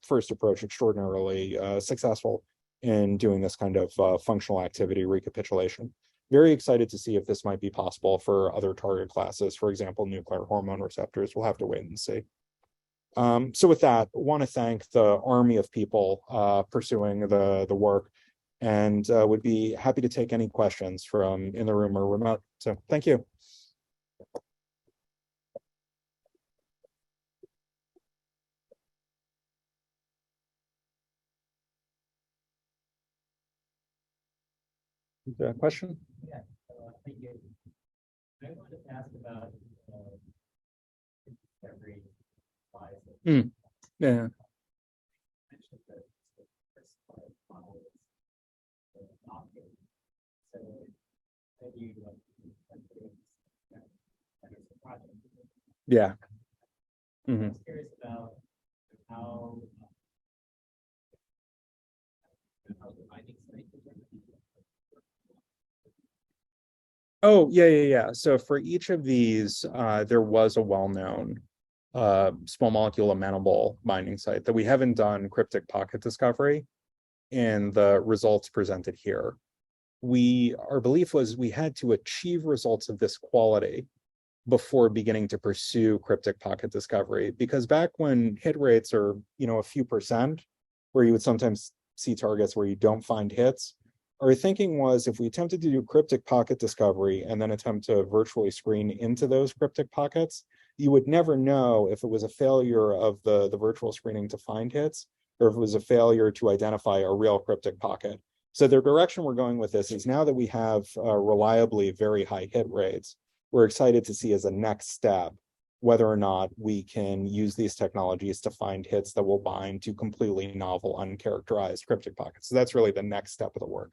first approach, extraordinarily successful in doing this kind of functional activity recapitulation. Very excited to see if this might be possible for other target classes, for example, nuclear hormone receptors. We'll have to wait and see. So with that, I want to thank the army of people pursuing the work, and would be happy to take any questions from in the room or remote. So thank you. Question? Yeah, thank you. I wanted to ask about every bias. Yeah. Yeah. I was curious about how the binding site. Oh, yeah. So for each of these, there was a well-known small molecule amenable binding site that we haven't done cryptic pocket discovery in the results presented here. Our belief was we had to achieve results of this quality before beginning to pursue cryptic pocket discovery, because back when hit rates are, a few percent, where you would sometimes see targets where you don't find hits, our thinking was if we attempted to do cryptic pocket discovery and then attempt to virtually screen into those cryptic pockets, you would never know if it was a failure of the virtual screening to find hits, or if it was a failure to identify a real cryptic pocket. So the direction we're going with this is, now that we have reliably very high hit rates, we're excited to see as a next step whether or not we can use these technologies to find hits that will bind to completely novel, uncharacterized cryptic pockets. So that's really the next step of the work.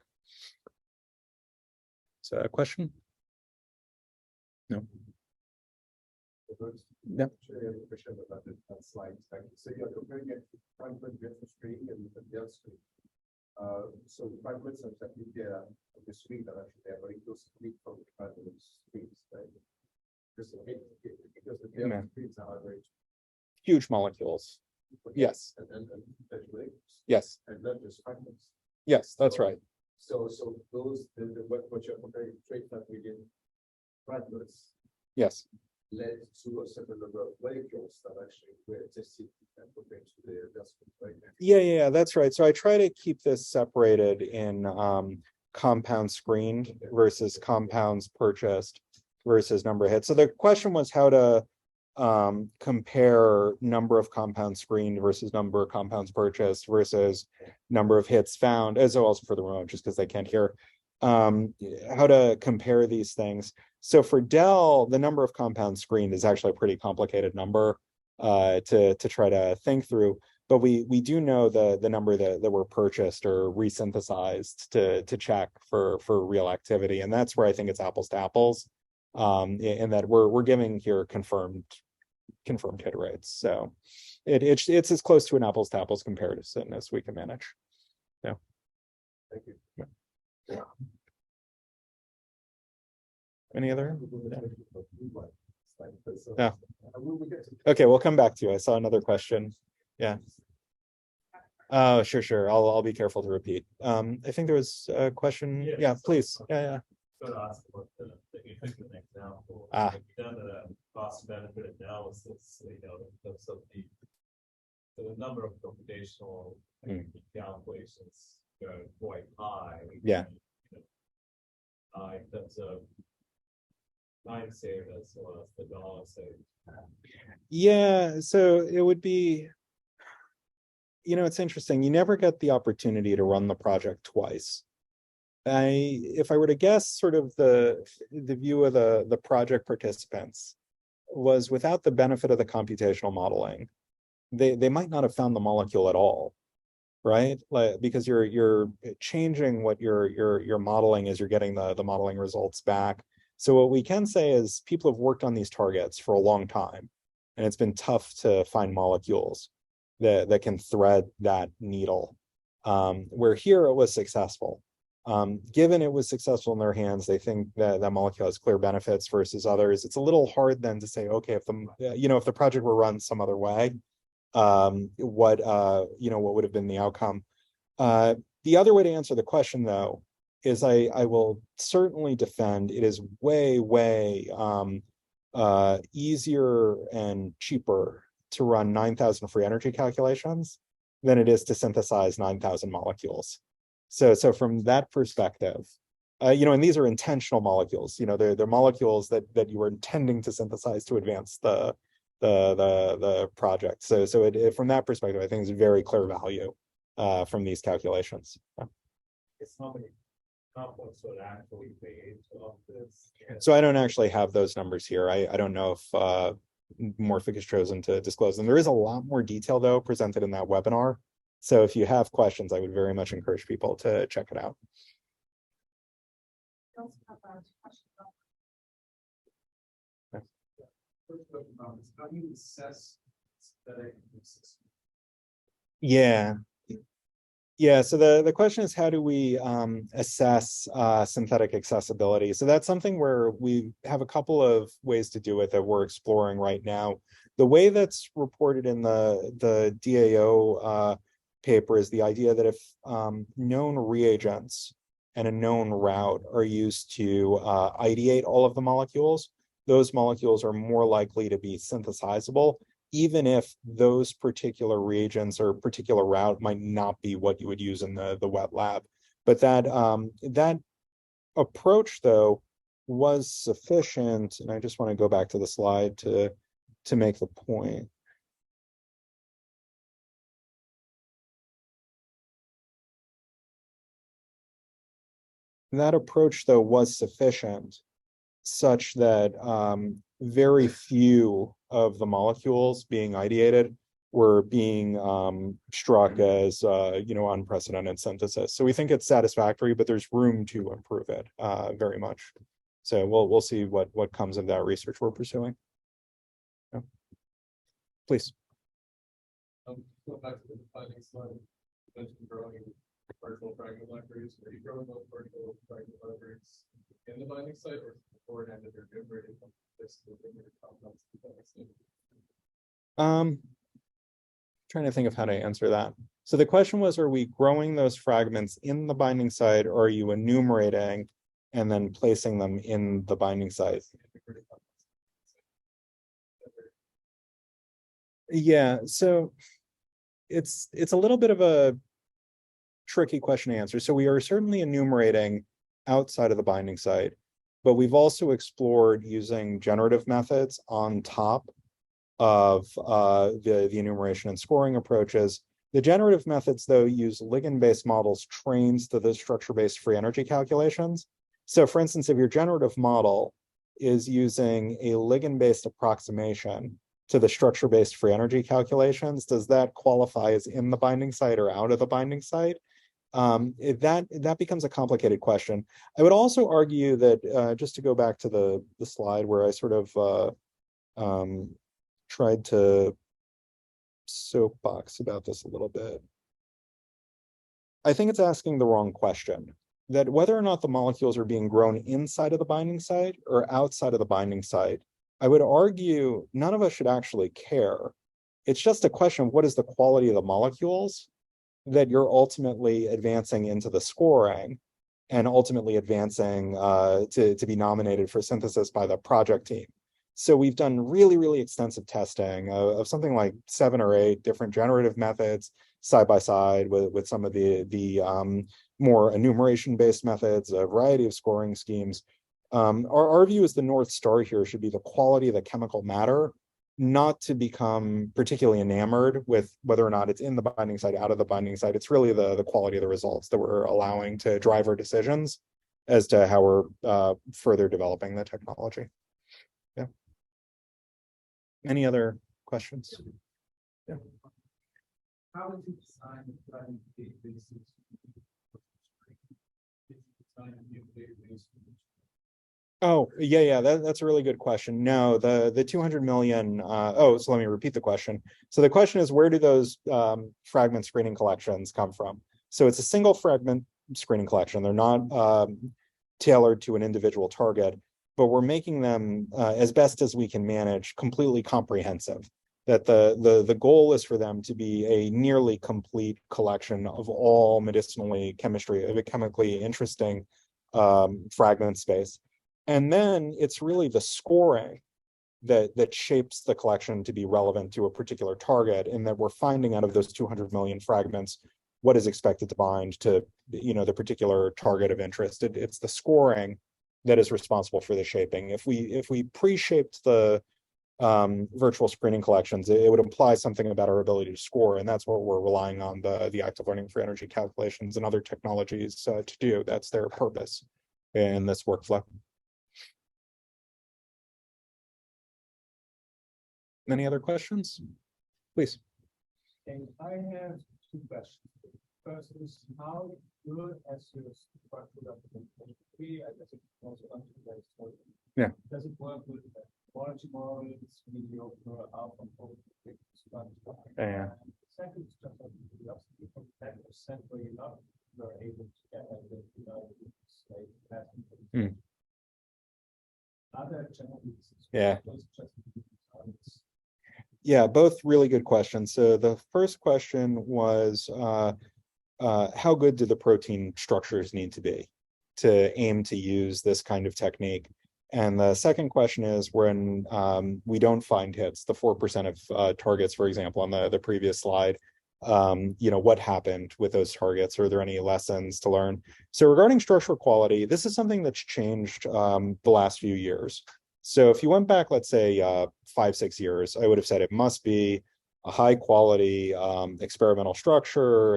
So a question? No. Yeah. Question about that slide. So you're comparing it fragment with the screen and the other screen. So fragments are technically of the screen that actually they are very close to meet from the fragment screens, right? Because the screens are very Huge molecules. Yes. And Yes. and not just fragments. Yes, that's right. So those what you're comparing trade within fragments Yes. led to a certain number of molecules that actually were tested and put into the adjustment, right? Yeah, that's right. So I try to keep this separated in compounds screened versus compounds purchased versus number of hits. So the question was how to compare number of compounds screened versus number of compounds purchased versus number of hits found, as well as for the remote, just because they can't hear, how to compare these things. So for Dell, the number of compounds screened is actually a pretty complicated number to try to think through. But we do know the number that were purchased or resynthesized to check for real activity. And that's where I think it's apples to apples, in that we're giving here confirmed hit rates. So it's as close to an apples to apples comparison as we can manage. Yeah. Thank you. Yeah. Any other? Yeah. Okay, we'll come back to you. I saw another question. Yeah. Oh, sure. I'll be careful to repeat. I think there was a question. Yeah, please. Yeah. So to ask about the efficient example. Ah. We've done a cost benefit analysis, in terms of the number of computational calculations are quite high. Yeah. in terms of time saved as well as the dollar saved? Yeah, so it would be, it's interesting. You never get the opportunity to run the project twice. If I were to guess, sort of the view of the project participants was, without the benefit of the computational modeling, they might not have found the molecule at all, right? Like, because you're changing what your modeling is, you're getting the modeling results back. So what we can say is people have worked on these targets for a long time, and it's been tough to find molecules that can thread that needle. Where here it was successful. Given it was successful in their hands, they think that that molecule has clear benefits versus others. It's a little hard then to say, okay, if the project were run some other way, what would have been the outcome? The other way to answer the question, though, is I will certainly defend it is way easier and cheaper to run 9,000 free energy calculations than it is to synthesize 9,000 molecules. So from that perspective, and these are intentional molecules. They're molecules that you were intending to synthesize to advance the project. So from that perspective, I think it's very clear value from these calculations. It's how many compounds would actually be of this? So I don't actually have those numbers here. I don't know if Morphic has chosen to disclose them. There is a lot more detail, though, presented in that webinar. So if you have questions, I would very much encourage people to check it out. How do you assess synthetic consistency? Yeah, so the question is, how do we assess synthetic accessibility? So that's something where we have a couple of ways to do it that we're exploring right now. The way that's reported in the DAO paper is the idea that if known reagents and a known route are used to ideate all of the molecules, those molecules are more likely to be synthesizable, even if those particular reagents or particular route might not be what you would use in the wet lab. But that approach, though, was sufficient. And I just want to go back to the slide to make the point. That approach, though, was sufficient such that very few of the molecules being ideated were being struck as unprecedented synthesis. So we think it's satisfactory, but there's room to improve it very much. So we'll see what comes of that research we're pursuing. Yeah. Please. Go back to the finding slide. You mentioned growing partial fragment libraries. Are you growing those partial fragment libraries in the binding site, or beforehand if you're generating this compounds? Trying to think of how to answer that. So the question was, are we growing those fragments in the binding site, or are you enumerating and then placing them in the binding site? Yeah, so it's a little bit of a tricky question to answer. So we are certainly enumerating outside of the binding site, but we've also explored using generative methods on top of the enumeration and scoring approaches. The generative methods, though, use ligand-based models trained to the structure-based free energy calculations. So for instance, if your generative model is using a ligand-based approximation to the structure-based free energy calculations, does that qualify as in the binding site or out of the binding site? That becomes a complicated question. I would also argue that, just to go back to the slide where I sort of tried to soapbox about this a little bit, I think it's asking the wrong question. That whether or not the molecules are being grown inside of the binding site or outside of the binding site, I would argue none of us should actually care. It's just a question of what is the quality of the molecules that you're ultimately advancing into the scoring and ultimately advancing to be nominated for synthesis by the project team. So we've done really extensive testing of something like 7 or 8 different generative methods side by side with some of the more enumeration-based methods, a variety of scoring schemes. Our view is the North Star here should be the quality of the chemical matter, not to become particularly enamored with whether or not it's in the binding site, out of the binding site. It's really the quality of the results that we're allowing to drive our decisions as to how we're further developing the technology. Yeah. Any other questions? Yeah. How would you design the planning databases? Oh, yeah, that's a really good question. No, the 200 million, so let me repeat the question. So the question is, where do those fragment screening collections come from? So it's a single fragment screening collection. They're not tailored to an individual target, but we're making them as best as we can manage completely comprehensive. That the goal is for them to be a nearly complete collection of all chemically interesting fragment space. And then it's really the scoring that shapes the collection to be relevant to a particular target, and that we're finding out of those 200 million fragments what is expected to bind to the particular target of interest. It's the scoring that is responsible for the shaping. If we pre-shaped the virtual screening collections, it would imply something about our ability to score, and that's what we're relying on the active learning for energy calculations and other technologies to do. That's their purpose in this workflow. Any other questions? Please. And I have two questions. First is, how good as your structure documentation? I guess it also understands. Yeah. Does it work with quality models, mediocre, alpha, Yeah. Second is just a curiosity from 10% where you're able to get other challenges. Yeah. Yeah, both really good questions. So the first question was, how good do the protein structures need to be to aim to use this kind of technique? And the second question is, when we don't find hits, the 4% of targets, for example, on the previous slide, what happened with those targets? Are there any lessons to learn? So regarding structural quality, this is something that's changed the last few years. So if you went back, let's say 5-6 years, I would have said it must be a high quality experimental structure,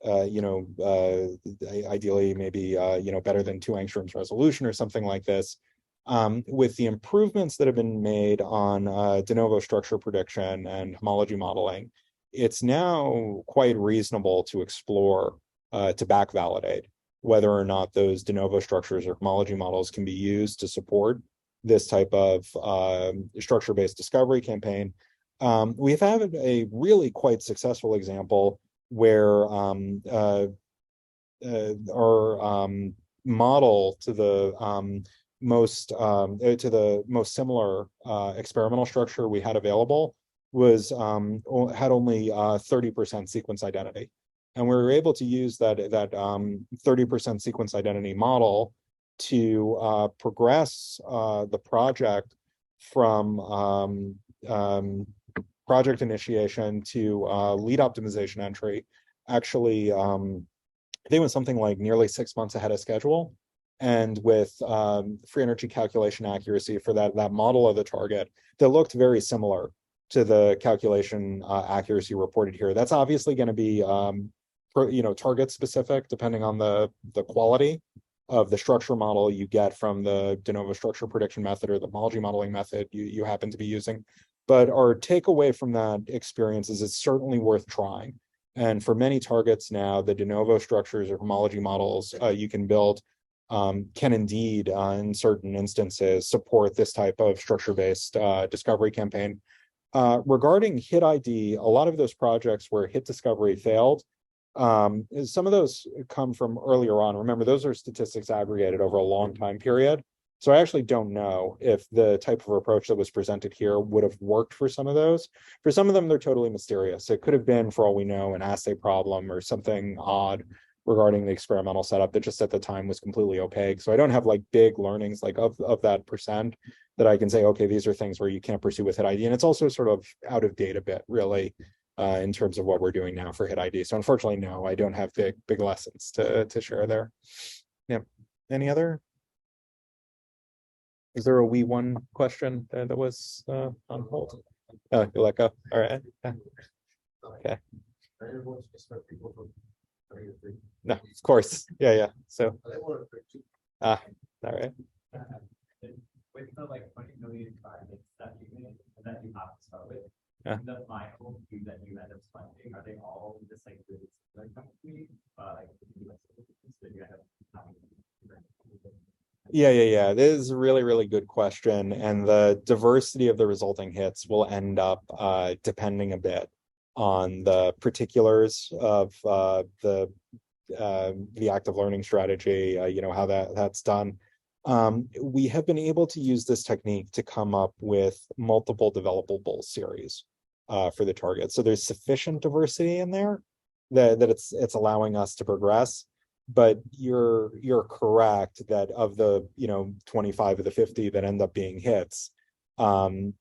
ideally maybe better than 2 angstroms resolution or something like this. With the improvements that have been made on de novo structure prediction and homology modeling, it's now quite reasonable to explore to back validate whether or not those de novo structures or homology models can be used to support this type of structure-based discovery campaign. We've had a really quite successful example where our model to the most similar experimental structure we had available was had only 30% sequence identity, and we were able to use that 30% sequence identity model to progress the project from project initiation to lead optimization entry. Actually, I think it was something like nearly 6 months ahead of schedule, and with free energy calculation accuracy for that model of the target that looked very similar to the calculation accuracy reported here. That's obviously going to be target specific, depending on the quality of the structure model you get from the de novo structure prediction method or the homology modeling method you happen to be using. But our takeaway from that experience is it's certainly worth trying. And for many targets now, the de novo structures or homology models you can build can indeed, in certain instances, support this type of structure-based discovery campaign. Regarding hit ID, a lot of those projects where hit discovery failed, some of those come from earlier on. Remember, those are statistics aggregated over a long time period. So I actually don't know if the type of approach that was presented here would have worked for some of those. For some of them, they're totally mysterious. It could have been, for all we know, an assay problem or something odd regarding the experimental setup that just at the time was completely opaque. So I don't have like big learnings like of that percent that I can say, okay, these are things where you can't pursue with hit ID. And it's also sort of out of date a bit, really, in terms of what we're doing now for hit ID. So unfortunately, no, I don't have big lessons to share there. Yeah. Any other? Is there a one question that was on hold? Oh, you let go. All right. Okay. No, of course. Yeah. So all right. With the like 20 million targets that you have to start with, Yeah. the final few that you end up funding, are they all just like really similar company? Like that you end up having? Yeah. This is a really good question. And the diversity of the resulting hits will end up depending a bit on the particulars of the active learning strategy, how that's done. We have been able to use this technique to come up with multiple developable series for the target. So there's sufficient diversity in there that it's allowing us to progress. But you're correct that of the 25 of the 50 that end up being hits, you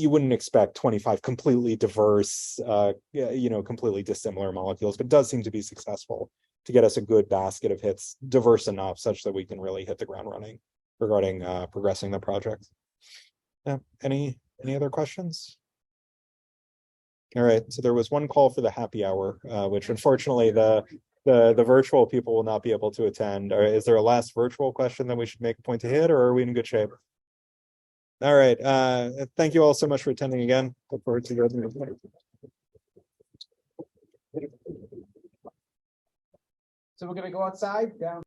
wouldn't expect 25 completely diverse, completely dissimilar molecules, but it does seem to be successful to get us a good basket of hits, diverse enough such that we can really hit the ground running regarding progressing the project. Yeah. Any other questions? All right. So there was one call for the happy hour, which unfortunately the virtual people will not be able to attend. Or is there a last virtual question that we should make a point to hit, or are we in good shape? All right. Thank you all so much for attending again. Look forward to your other. So we're gonna go outside down.